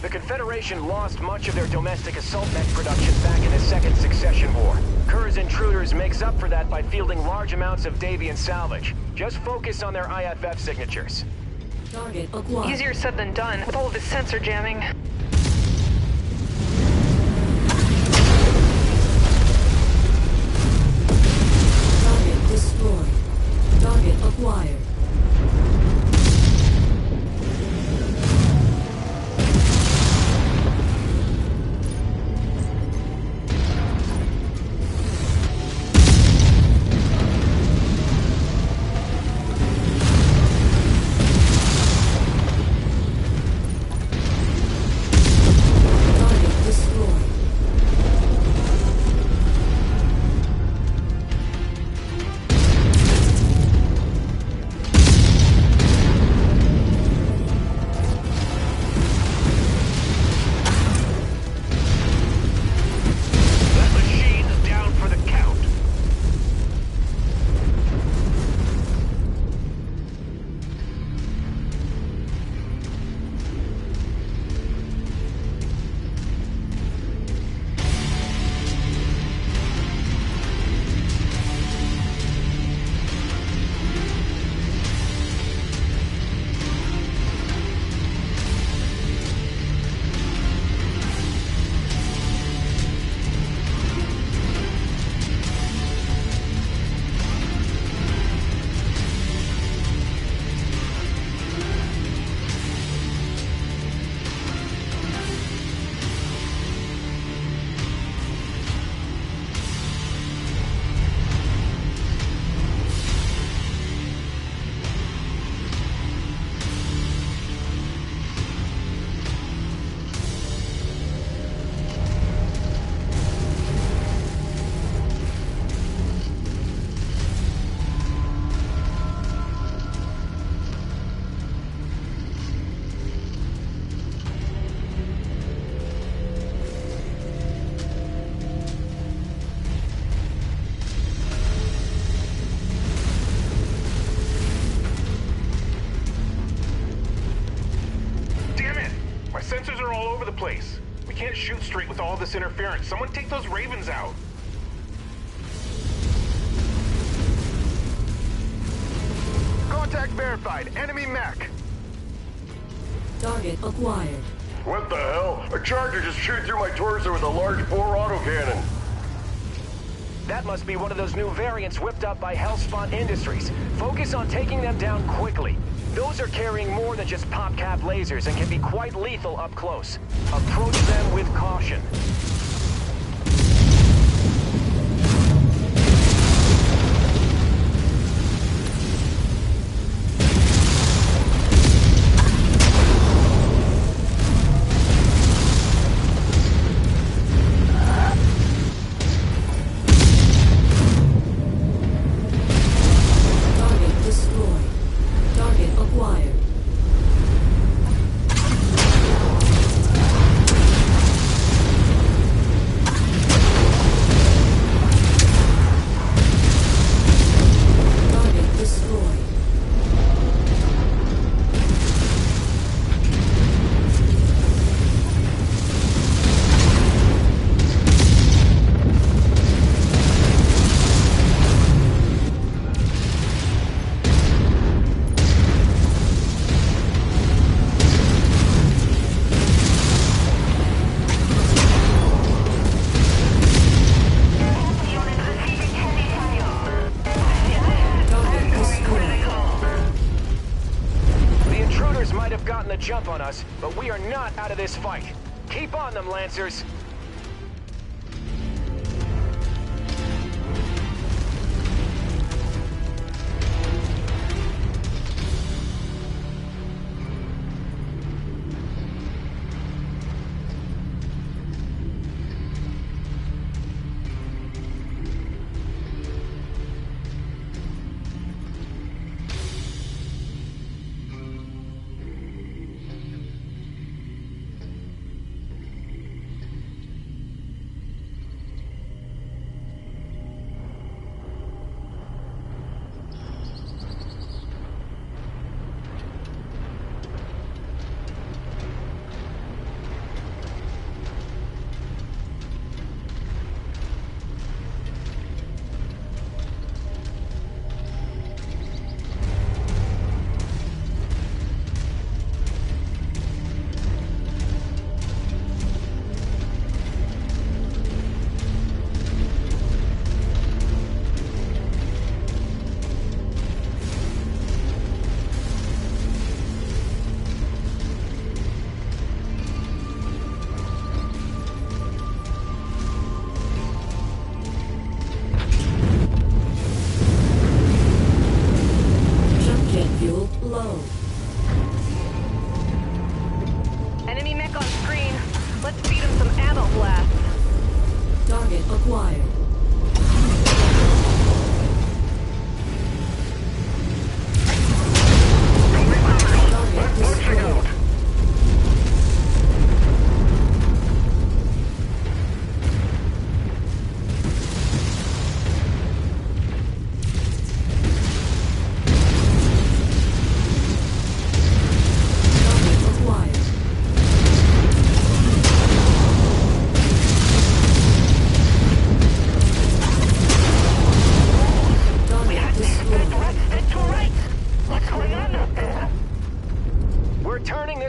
The Confederation lost much of their domestic assault mech production back in the Second Succession War. Kerr's intruders makes up for that by fielding large amounts of Davian salvage. Just focus on their IFF signatures. Target acquired. Easier said than done, with all of this sensor jamming. Target destroyed. Target acquired. over the place. We can't shoot straight with all this interference. Someone take those Ravens out. Contact verified. Enemy mech. Target acquired. What the hell? A Charger just chewed through my torso with a large bore autocannon. That must be one of those new variants whipped up by Hellspawn Industries. Focus on taking them down quickly. Those are carrying more than just pop-cap lasers and can be quite lethal up close. Approach them with caution. Jump on us, but we are not out of this fight. Keep on them, Lancers.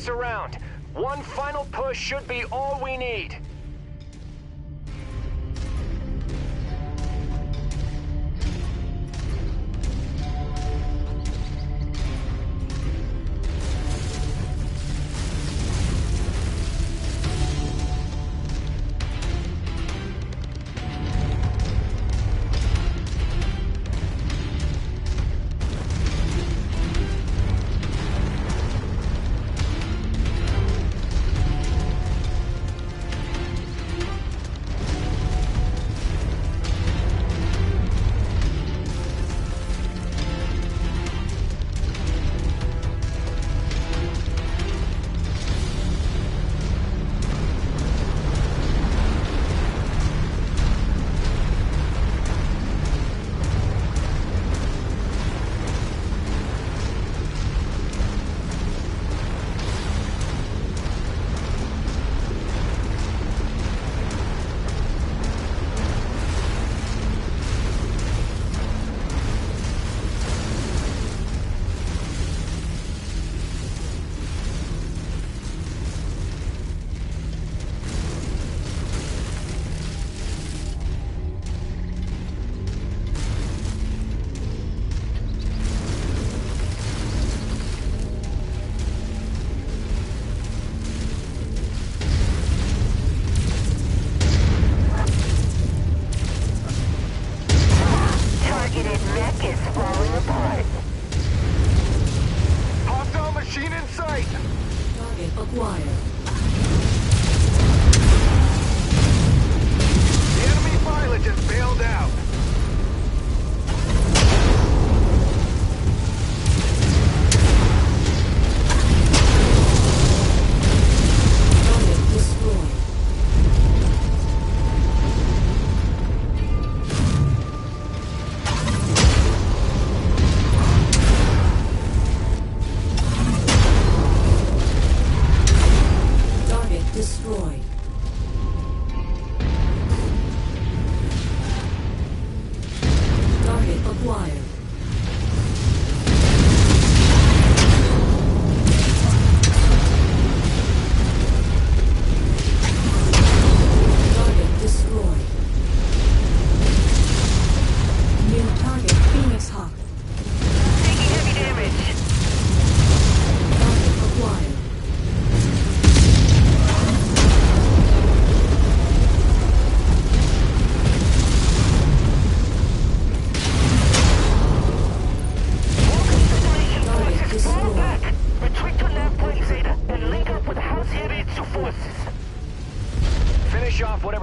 Around. One final push should be all we need.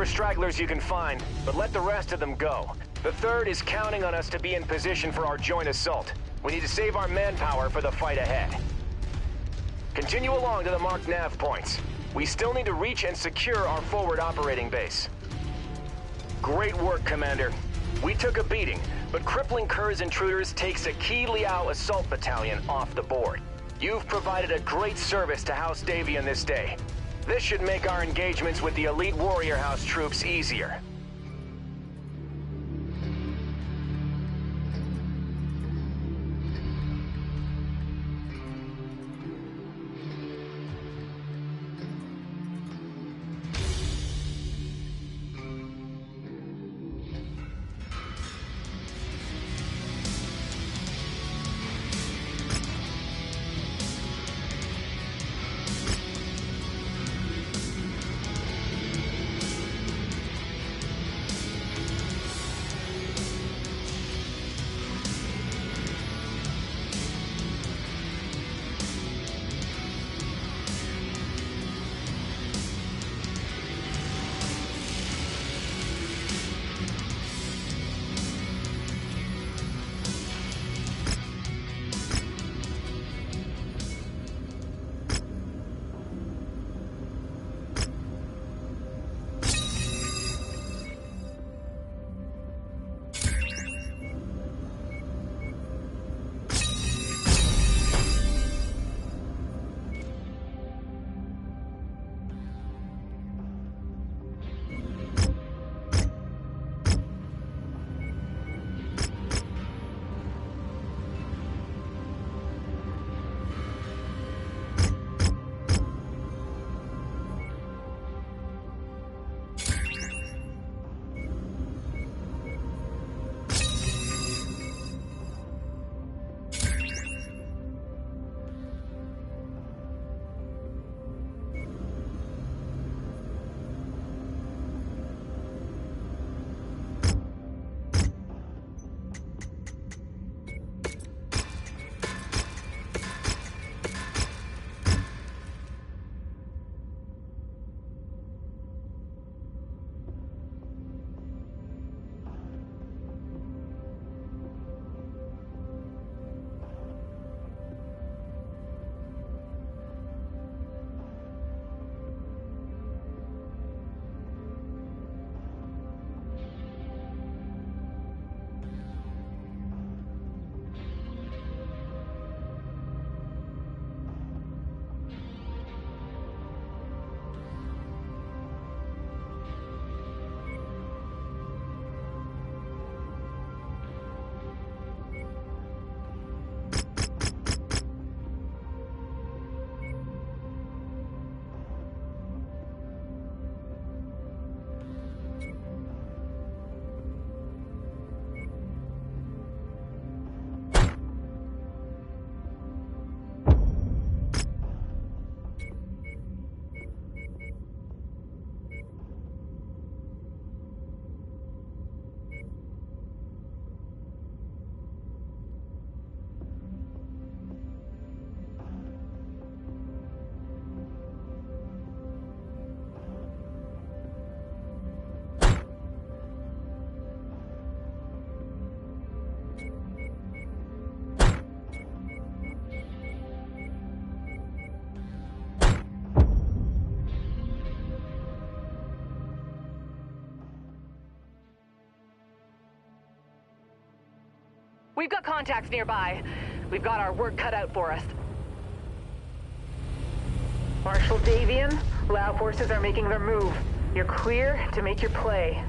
stragglers you can find, but let the rest of them go. The 3rd is counting on us to be in position for our joint assault. We need to save our manpower for the fight ahead. Continue along to the marked nav points. We still need to reach and secure our forward operating base. Great work, Commander. We took a beating, but crippling Kerr's intruders takes a key Liao assault battalion off the board. You've provided a great service to House Davion this day. This should make our engagements with the elite Warrior House troops easier. We've got contacts nearby. We've got our work cut out for us. Marshal Davion, Lao forces are making their move. You're clear to make your play.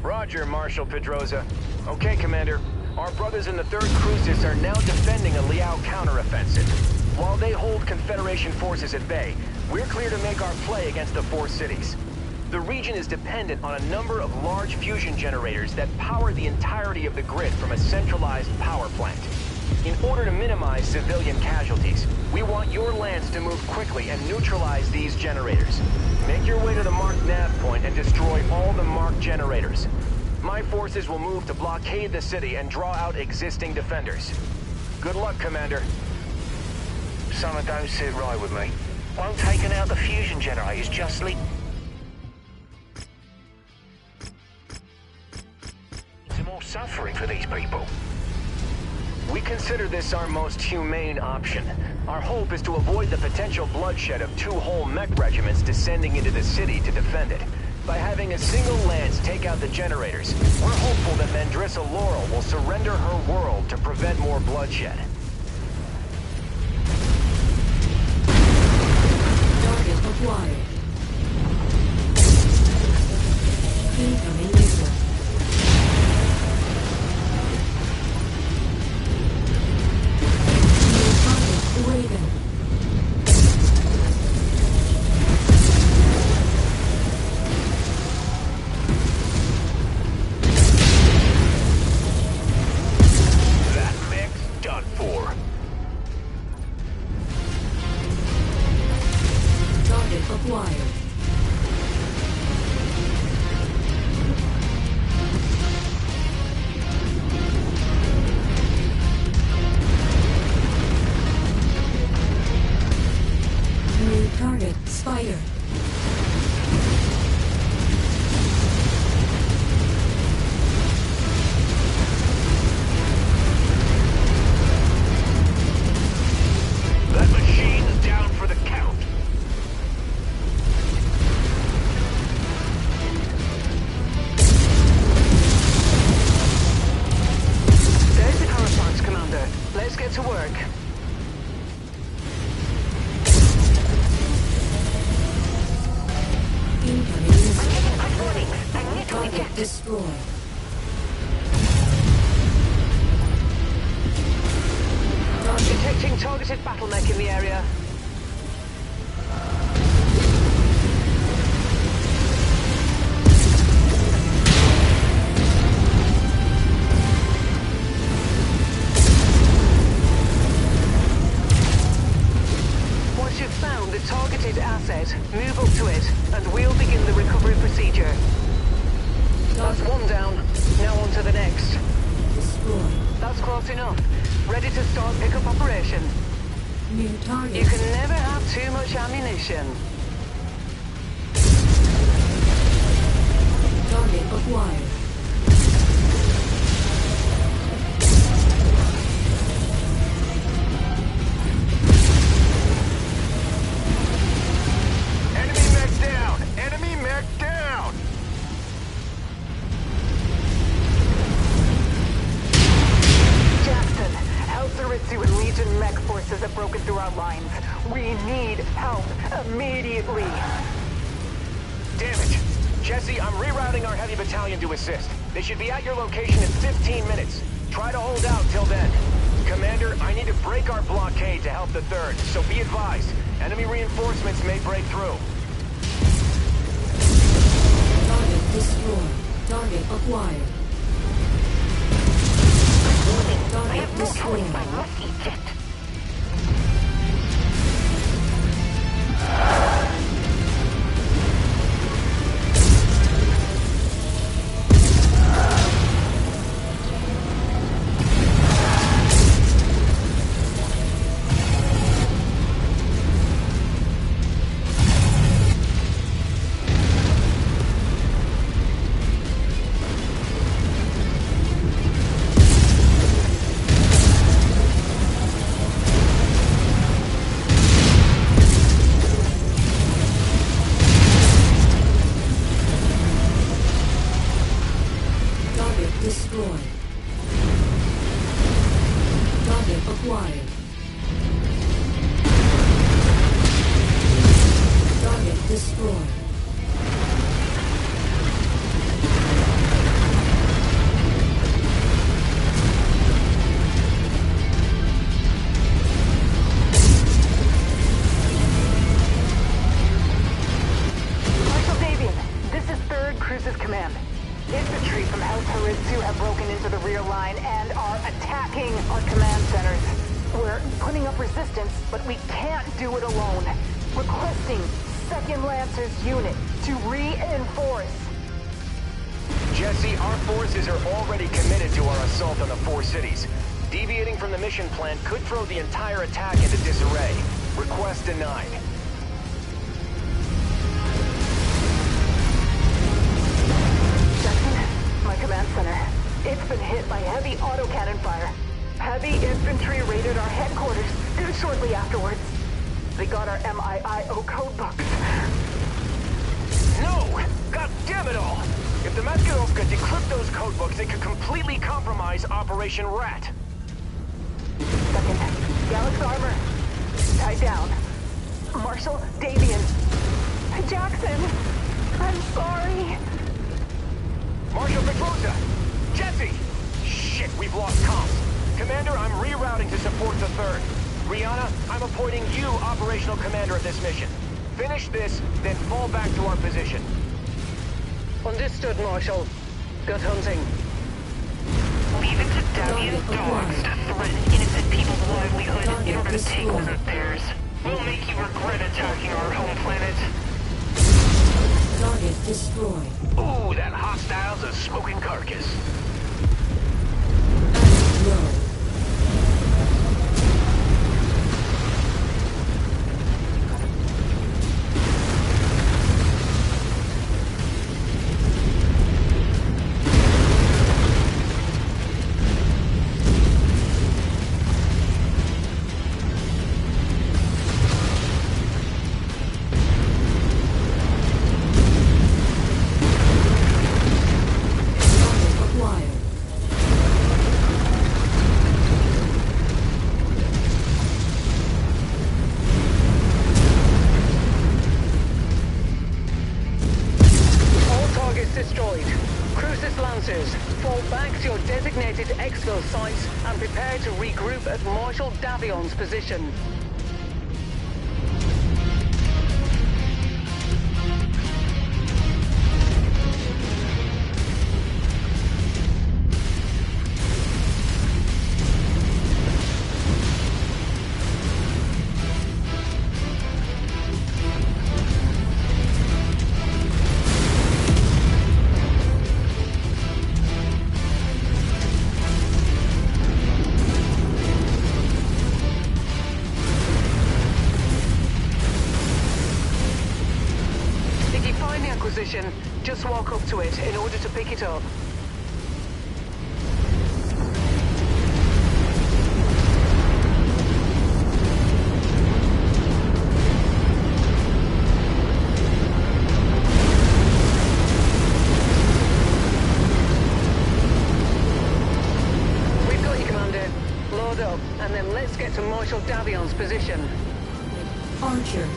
Roger, Marshal Pedroza. Okay, Commander. Our brothers in the 3rd Crucis are now defending a Liao counteroffensive. While they hold Confederation forces at bay, we're clear to make our play against the 4 cities. The region is dependent on a number of large fusion generators that power the entirety of the grid from a centralized power plant. In order to minimize civilian casualties, we want your lance to move quickly and neutralize these generators. Make your way to the marked nav point and destroy all the marked generators. My forces will move to blockade the city and draw out existing defenders. Good luck, Commander. Something don't sit right with me. Won't taking out the fusion generators just leave... suffering for these people. We consider this our most humane option. Our hope is to avoid the potential bloodshed of 2 whole mech regiments descending into the city to defend it. By having a single lance take out the generators, we're hopeful that Mandrissa Laurel will surrender her world to prevent more bloodshed. Target acquired. Incoming missile. Raven. That mech's done for. Target acquired. New target, Spider. That machine's down for the count. There's the power plants, Commander. Let's get to work. Incoming missile. Target destroyed. Detecting targeted battle mech in the area. Once you've found the targeted asset, move up to it, and we'll begin the recovery procedure. That's one down. Now on to the next. Destroyed. That's close enough. Ready to start pickup operation. New target. You can never have too much ammunition. Target acquired. Enemy mech down! Enemy mech down! Jackson, Hellsaritsu and Legion mech forces have broken through our lines. We need help immediately. Damn it! Jesse, I'm rerouting our heavy battalion to assist. They should be at your location in 15 minutes. Try to hold out till then. Commander, I need to break our blockade to help the 3rd, so be advised. Enemy reinforcements may break through. Target destroyed. Target acquired. Target destroyed. Must eject. Destroyed. Target acquired. Target destroyed. Marshal Davian, this is 3rd Cruises Command. Infantry from Hellsaritsu have broken into the rear line and are attacking our command centers. We're putting up resistance, but we can't do it alone. Requesting 2nd Lancers unit to reinforce. Jesse, our forces are already committed to our assault on the 4 cities. Deviating from the mission plan could throw the entire attack into disarray. Request denied. Jackson, my command center. It's been hit by heavy autocannon fire. Heavy infantry raided our headquarters shortly afterwards. They got our MIIO codebooks. No! God damn it all! If the Maskirovka decrypt those codebooks, it could completely compromise Operation Rat. Second, Galax armor. Tied down. Marshal Davian. Jackson, I'm sorry. Marshal Petrosa! Jesse! Shit, we've lost comms. Commander, I'm rerouting to support the 3rd. Rihanna, I'm appointing you operational commander of this mission. Finish this, then fall back to our position. Understood, Marshal. Good hunting. Leave it to Davian's dogs to threaten innocent people's livelihood in order to take one of theirs. We'll make you regret attacking our home planet. Target destroyed. Ooh, that hostile's a smoking carcass. Low. Destroyed. Crucis Lancers, fall back to your designated exfil sites and prepare to regroup at Marshal Davion's position. Just walk up to it in order to pick it up. We've got you, Commander. Load up, and then let's get to Marshal Davion's position. Archer.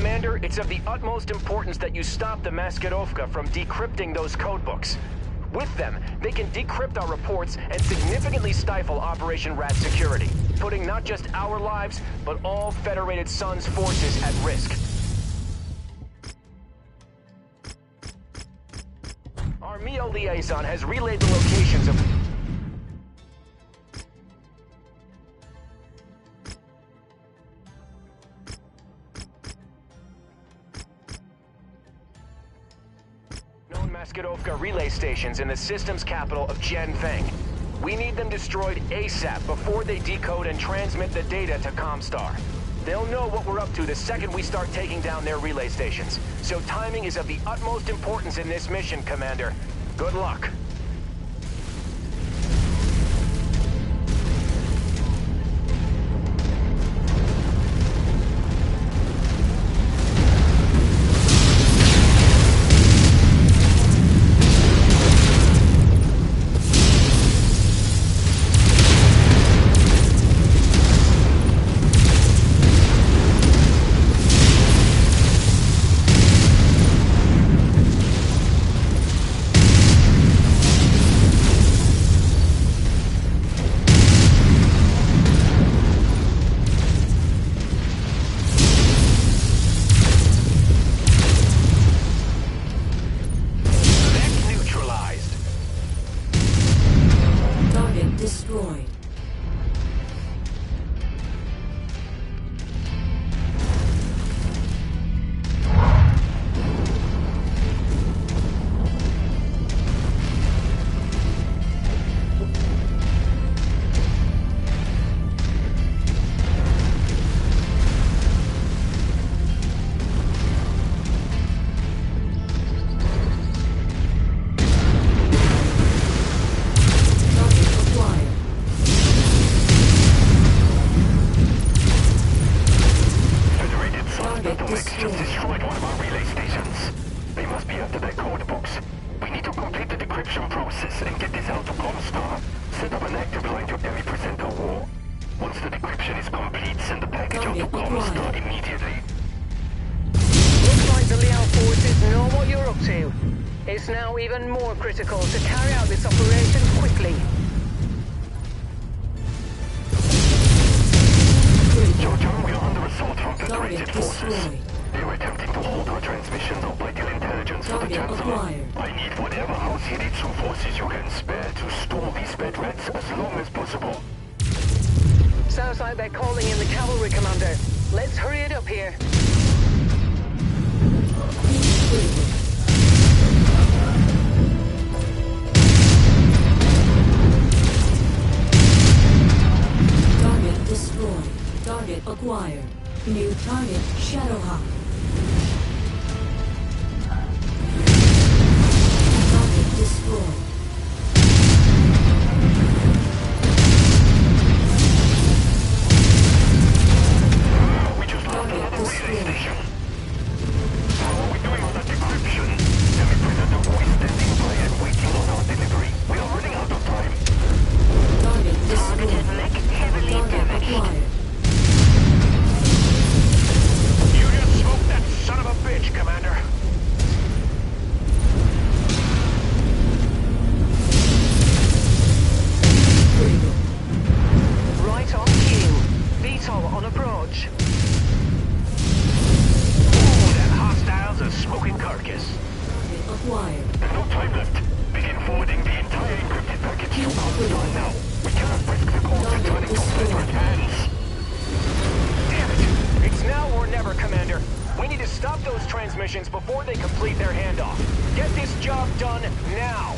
Commander, it's of the utmost importance that you stop the Maskirovka from decrypting those codebooks. With them, they can decrypt our reports and significantly stifle Operation Rat security, putting not just our lives, but all Federated Suns forces at risk. Our MEO liaison has relayed the locations of... Maskirovka relay stations in the system's capital of Jianfeng. We need them destroyed ASAP before they decode and transmit the data to Comstar. They'll know what we're up to the second we start taking down their relay stations. So timing is of the utmost importance in this mission, Commander. Good luck. Destroyed. It's now even more critical to carry out this operation quickly. Jojo, we are under assault from Federated forces. They were attempting to hold our transmissions of vital intelligence for the Chancellor. I need whatever House Hiritsu forces you can spare to storm these bed rats as long as possible. Sounds like they're calling in the cavalry, Commander. Let's hurry it up here. Target destroyed. Target acquired. New target, Shadowhawk. Target destroyed. We just lost another relay station. How are we doing on that decryption? Every predator voice standing by and waiting on our delivery. We are running out of time. Target destroyed. Target acquired. You just smoked that son of a bitch, Commander. Right on cue. VTOL on approach. Oh, that hostile's a smoking carcass. Target acquired. There's no time left. Begin forwarding the entire encrypted package to Comstar now. We cannot risk the call returning to Federate hands. Damn it! It's now or never, Commander. We need to stop those transmissions before they complete their handoff. Get this job done now!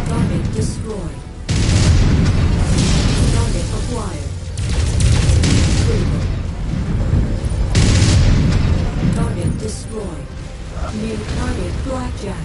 Target destroyed. Target acquired. Critical. Target destroyed. New target, Blackjack.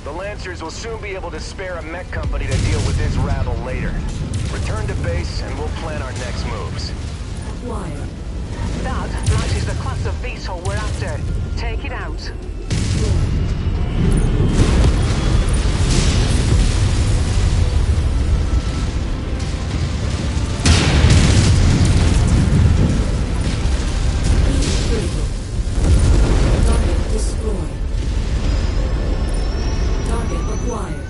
The Lancers will soon be able to spare a mech company to deal with this rabble later. Return to base and we'll plan our next moves. Acquired. That matches the class of VTOL we're after. Take it out. Critical. Target destroyed. Target acquired.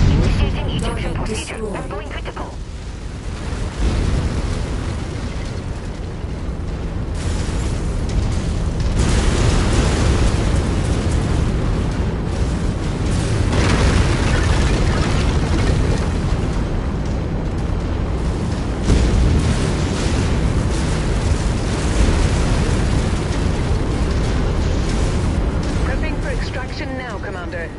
Initiating ejection Target procedure. destroyed. Not going critical. Prepping for extraction now, Commander.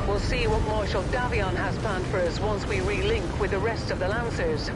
We'll see what Marshal Davion has planned for us once we relink with the rest of the Lancers.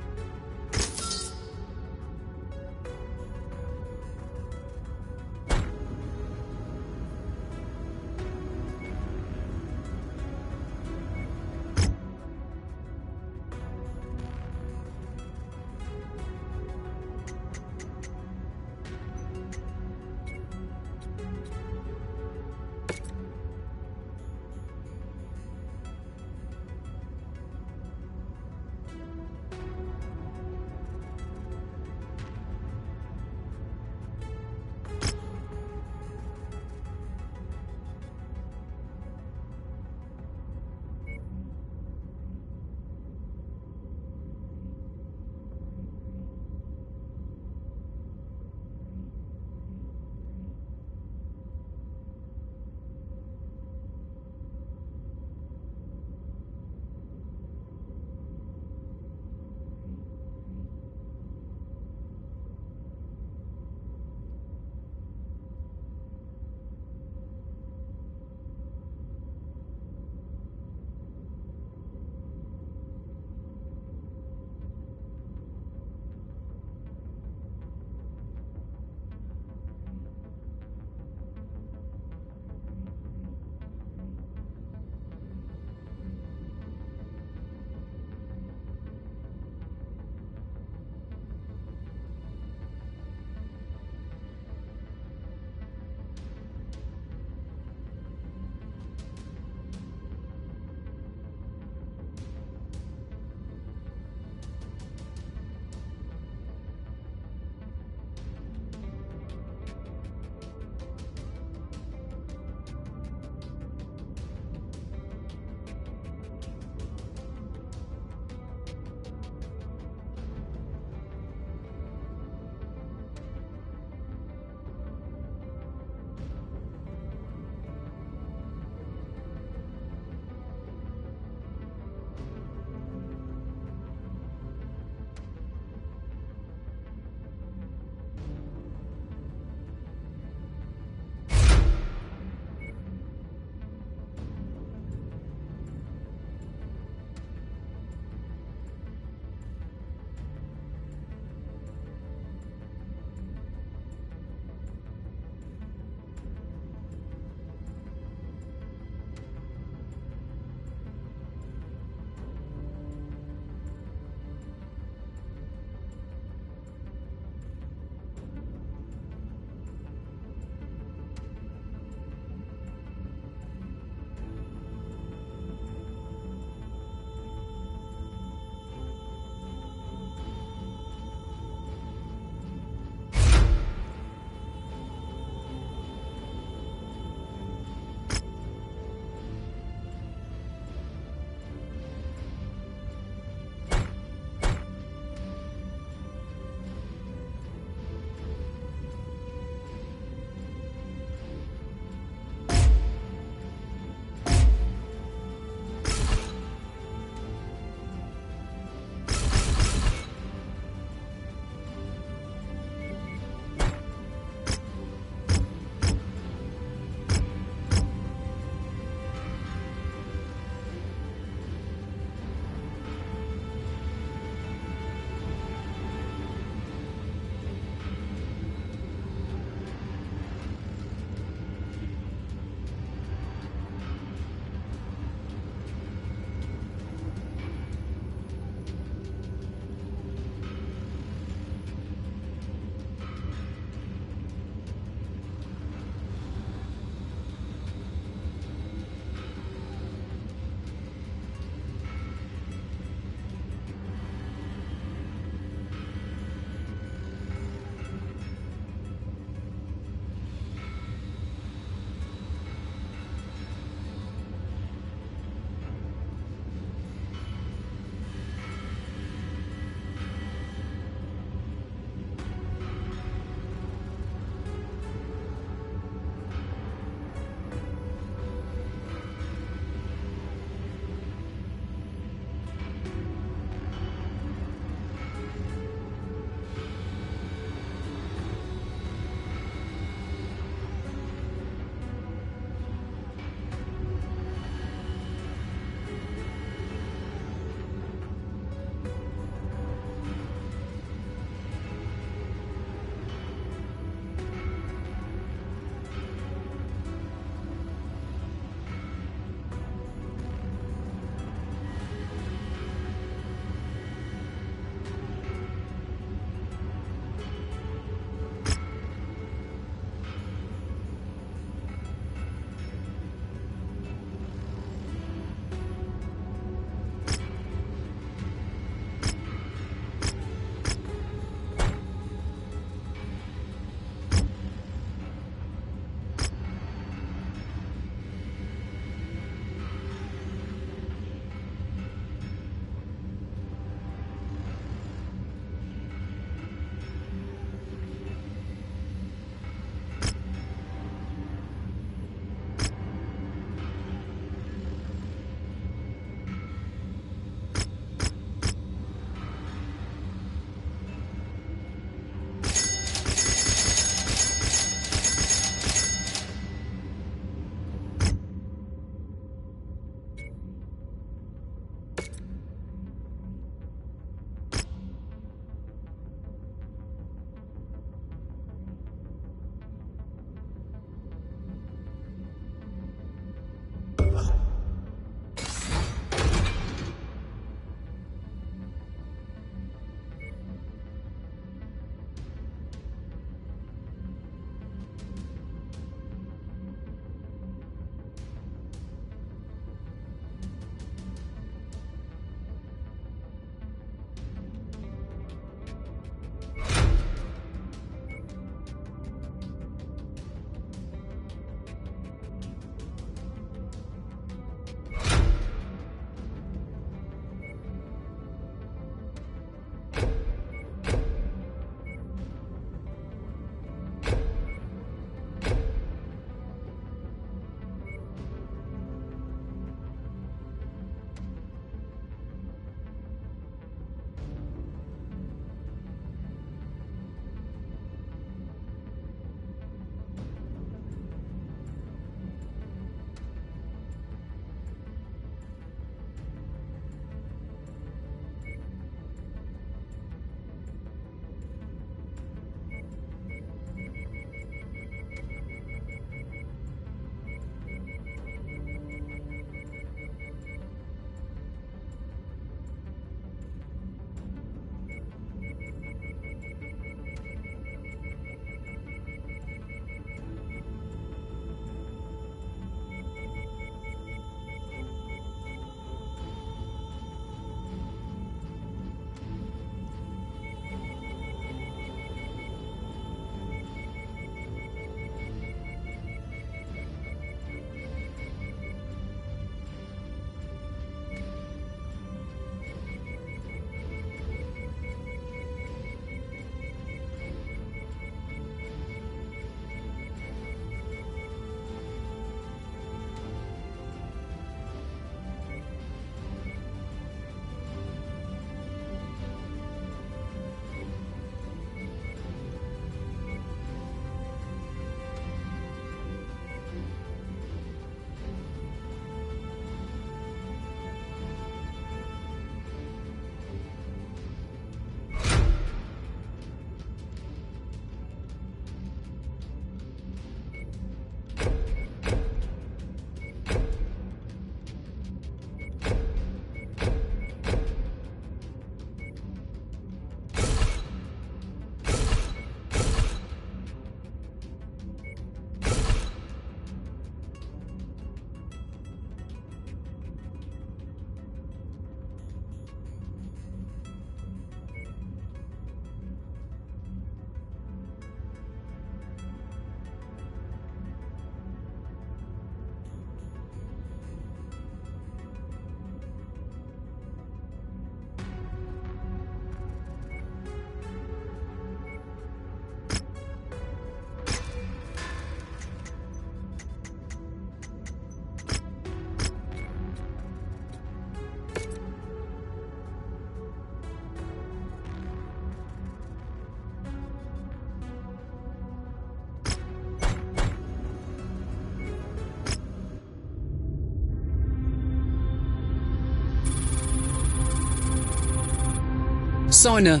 Soina,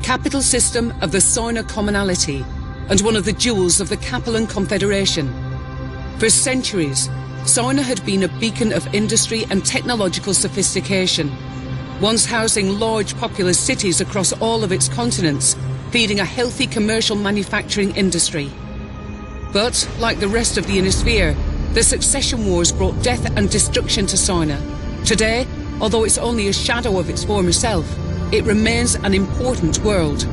capital system of the Soina Commonality, and one of the jewels of the Capellan Confederation. For centuries, Soina had been a beacon of industry and technological sophistication, once housing large populous cities across all of its continents, feeding a healthy commercial manufacturing industry. But, like the rest of the Innisphere, the succession wars brought death and destruction to Soina. Today, although it's only a shadow of its former self, it remains an important world.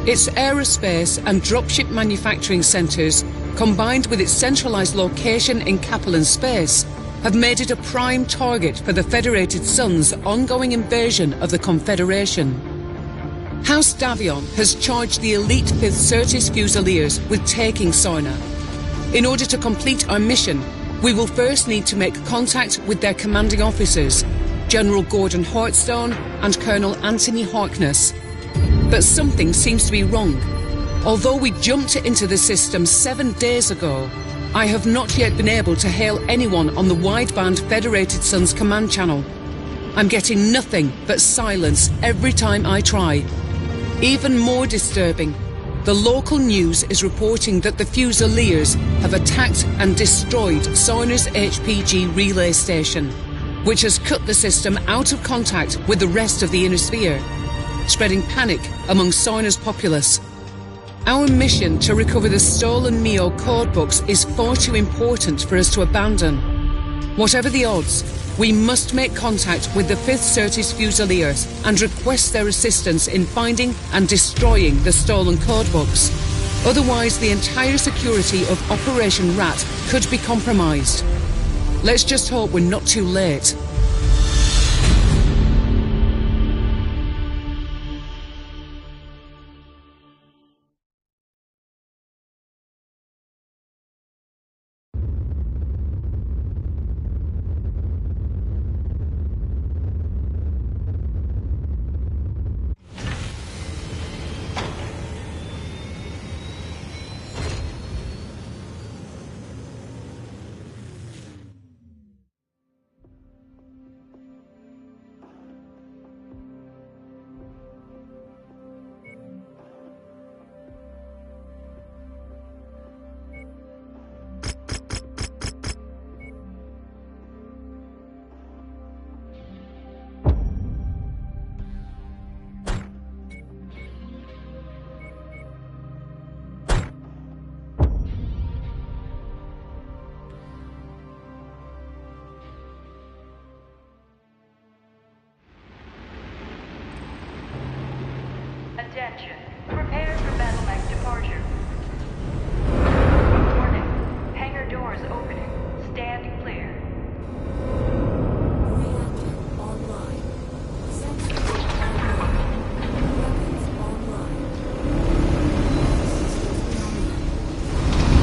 Its aerospace and dropship manufacturing centres, combined with its centralised location in Capellan space, have made it a prime target for the Federated Sun's ongoing invasion of the Confederation. House Davion has charged the elite 5th Certis Fusiliers with taking Soina. In order to complete our mission, we will first need to make contact with their commanding officers, General Gordon Heartstone and Colonel Anthony Harkness. But something seems to be wrong. Although we jumped into the system 7 days ago, I have not yet been able to hail anyone on the wideband Federated Suns command channel. I'm getting nothing but silence every time I try. Even more disturbing, the local news is reporting that the Fusiliers have attacked and destroyed Soina's HPG relay station, which has cut the system out of contact with the rest of the Innisphere, spreading panic among Soina's populace. Our mission to recover the stolen Mio codebooks is far too important for us to abandon. Whatever the odds, we must make contact with the 5th Certis Fusiliers and request their assistance in finding and destroying the stolen codebooks. Otherwise, the entire security of Operation Rat could be compromised. Let's just hope we're not too late. Attention. Prepare for battle mech departure. Warning. Hangar doors opening. Stand clear. Reactor online. Sensors online. Weapons online.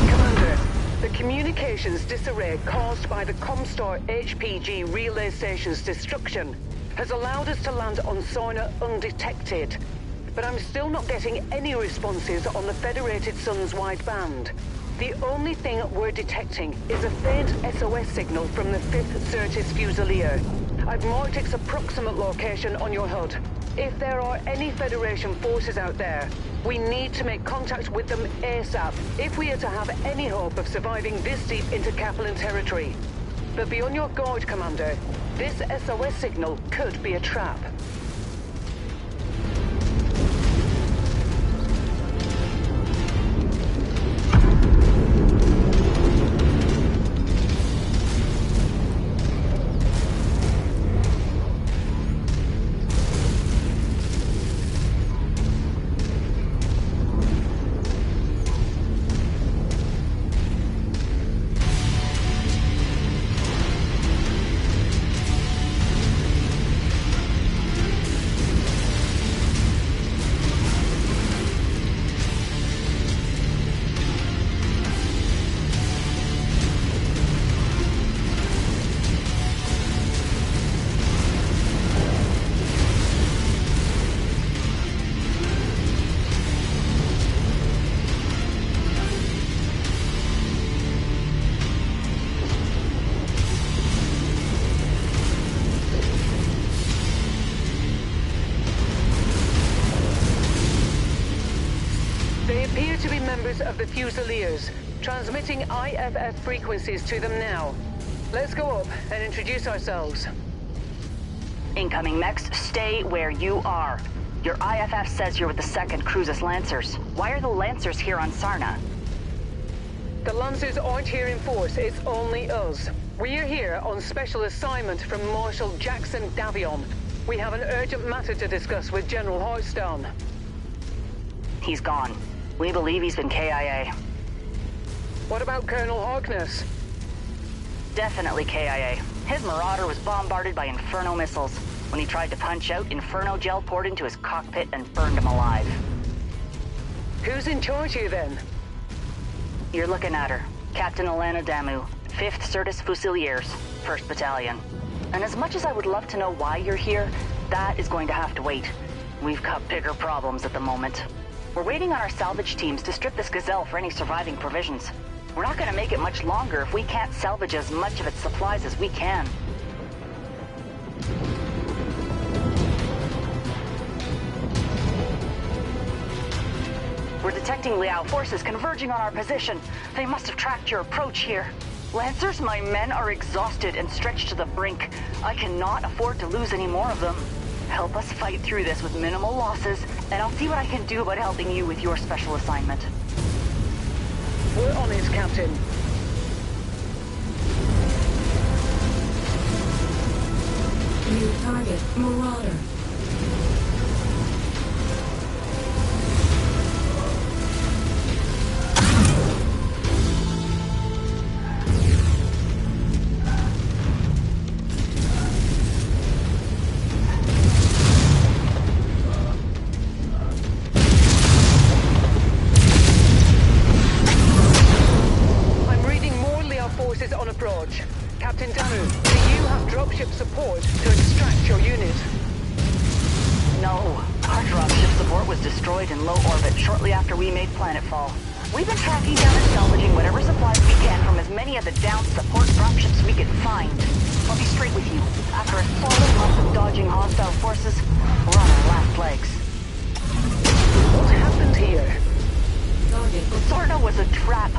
Commander, the communications disarray caused by the Comstar HPG relay station's destruction has allowed us to land on Soina undetected. But I'm still not getting any responses on the Federated Sun's wideband. The only thing we're detecting is a faint SOS signal from the 5th Certis Fusilier. I've marked its approximate location on your HUD. If there are any Federation forces out there, we need to make contact with them ASAP if we are to have any hope of surviving this deep into Capellan territory. But be on your guard, Commander. This SOS signal could be a trap. They appear to be members of the Fusiliers, transmitting IFF frequencies to them now. Let's go up and introduce ourselves. Incoming mechs, stay where you are. Your IFF says you're with the 2nd Cruises Lancers. Why are the Lancers here on Sarna? The Lancers aren't here in force, it's only us. We're here on special assignment from Marshal Jackson Davion. We have an urgent matter to discuss with General Heartstone. He's gone. We believe he's been KIA. What about Colonel Harkness? Definitely KIA. His Marauder was bombarded by Inferno missiles. When he tried to punch out, Inferno gel poured into his cockpit and burned him alive. Who's in charge here then? You're looking at her. Captain Alana Damu, 5th Certus Fusiliers, 1st Battalion. And as much as I would love to know why you're here, that is going to have to wait. We've got bigger problems at the moment. We're waiting on our salvage teams to strip this Gazelle for any surviving provisions. We're not going to make it much longer if we can't salvage as much of its supplies as we can. We're detecting Liao forces converging on our position. They must have tracked your approach here. Lancers, my men are exhausted and stretched to the brink. I cannot afford to lose any more of them. Help us fight through this with minimal losses, and I'll see what I can do about helping you with your special assignment. We're on it, Captain. New target, Marauder. Captain Damu, do you have dropship support to extract your unit? No. Our dropship support was destroyed in low orbit shortly after we made planetfall. We've been tracking down and salvaging whatever supplies we can from as many of the downed support dropships we could find. I'll be straight with you. After a solid month of dodging hostile forces, we're on our last legs. What happened here? Sarna was a trap.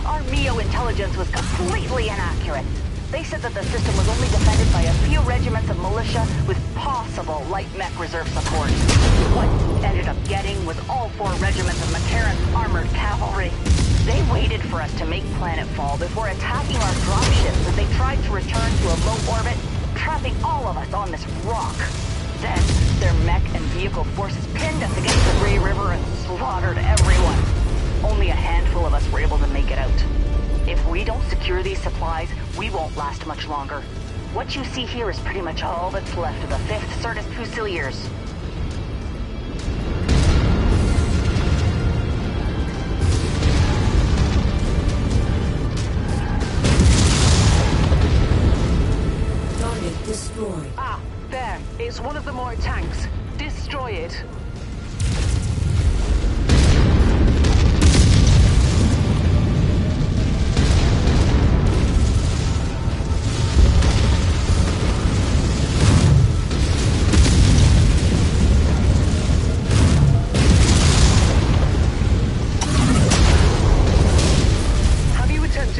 Our MEO intelligence was completely inaccurate. They said that the system was only defended by a few regiments of militia with possible light mech reserve support. What we ended up getting was all 4 regiments of McCarran's armored cavalry. They waited for us to make planetfall before attacking our dropships as they tried to return to a low orbit, trapping all of us on this rock. Then, their mech and vehicle forces pinned us against the Grey River and slaughtered everyone. Only a handful of us were able to make it out. If we don't secure these supplies, we won't last much longer. What you see here is pretty much all that's left of the 5th Certus Fusiliers. Target destroyed. Ah, there. It's one of the more tanks. Destroy it.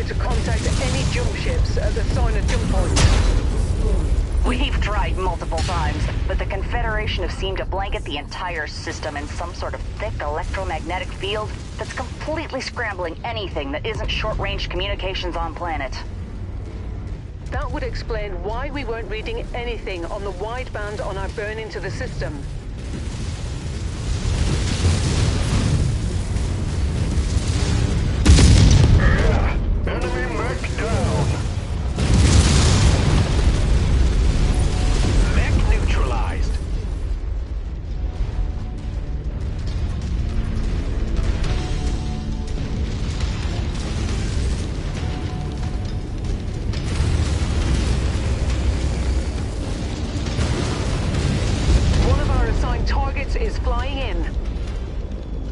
To contact any jump ships at the Sarna jump point. We've tried multiple times, but the Confederation have seemed to blanket the entire system in some sort of thick electromagnetic field that's completely scrambling anything that isn't short-range communications on planet. That would explain why we weren't reading anything on the wideband on our burn into the system. Enemy mech down. Mech neutralized. One of our assigned targets is flying in.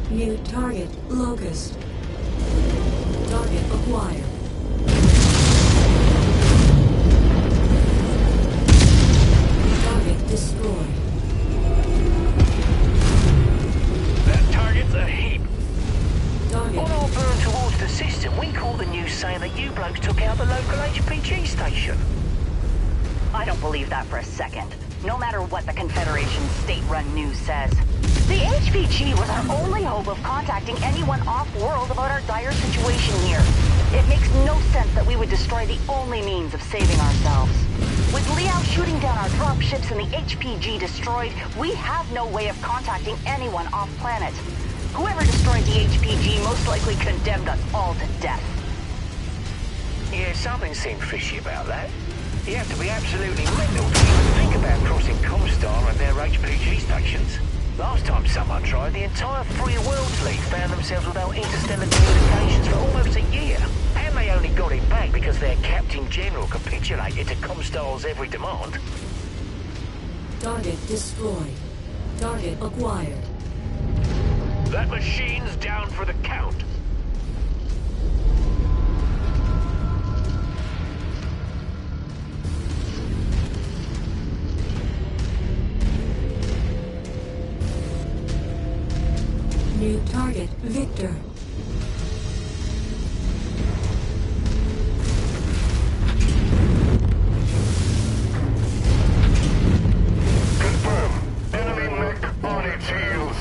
New target, Locust. Target acquired. Target destroyed. That target's a heap. reason, we caught the news saying that you blokes took out the local HPG station. I don't believe that for a second. No matter what the Confederation's state-run news says. The HPG was our only hope of contacting anyone off-world about our dire situation here. It makes no sense that we would destroy the only means of saving ourselves. With Liao shooting down our dropships and the HPG destroyed, we have no way of contacting anyone off-planet. Whoever destroyed the HPG most likely condemned us all to death. Yeah, something seemed fishy about that. You have to be absolutely mental to even think about crossing Comstar and their HPG stations. Last time someone tried, the entire Free Worlds League found themselves without interstellar communications for almost a year. And they only got it back because their Captain General capitulated to Comstar's every demand. Target destroyed. Target acquired. That machine's down for the count. New target, Victor. Confirm. Enemy mech on its heels.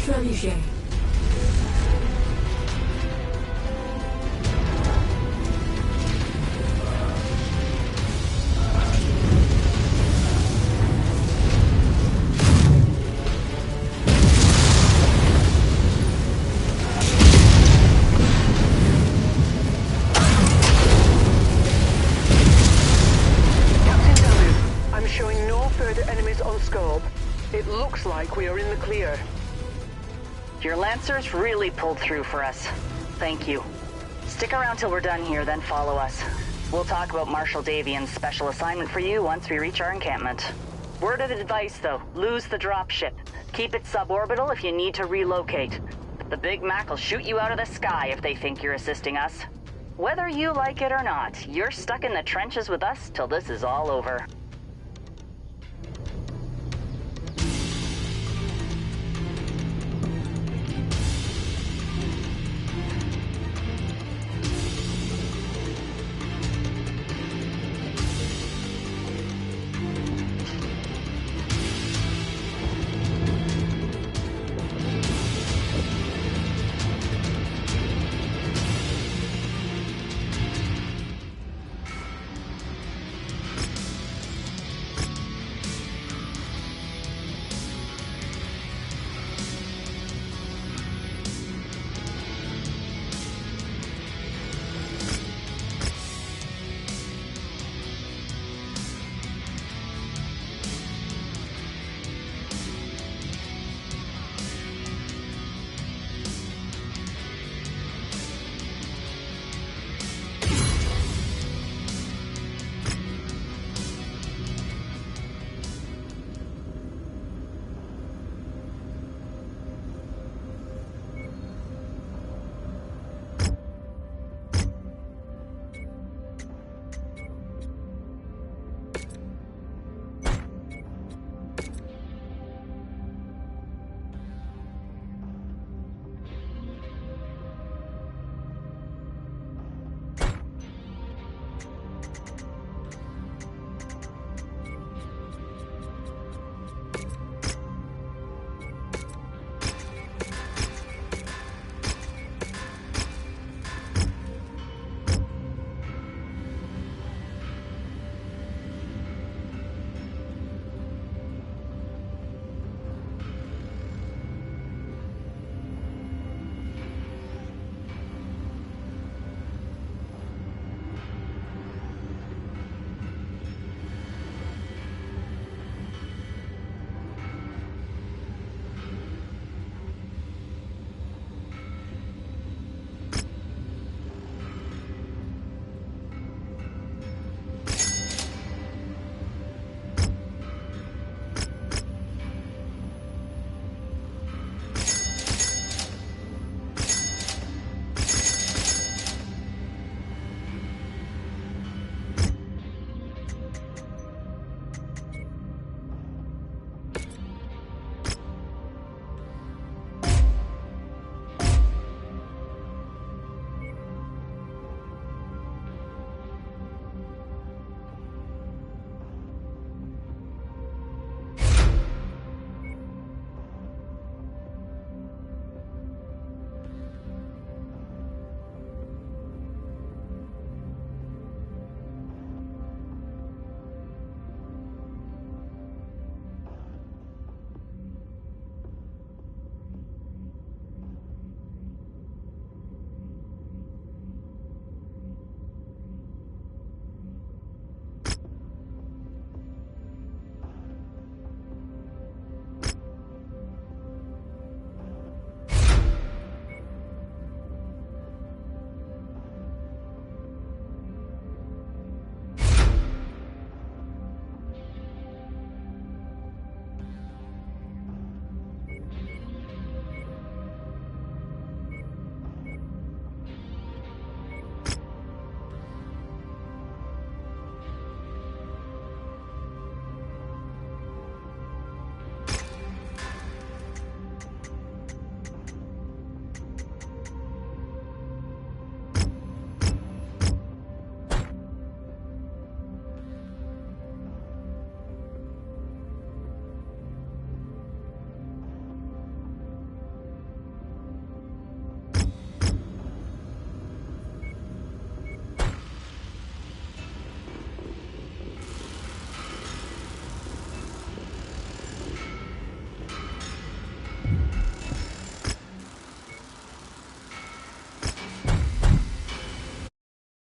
Trebuchet. I'm showing no further enemies on scope. It looks like we are in the clear. Your Lancers really pulled through for us. Thank you. Stick around till we're done here, then follow us. We'll talk about Marshal Davian's special assignment for you once we reach our encampment. Word of advice, though, lose the dropship. Keep it suborbital if you need to relocate. The Big Mac will shoot you out of the sky if they think you're assisting us. Whether you like it or not, you're stuck in the trenches with us till this is all over.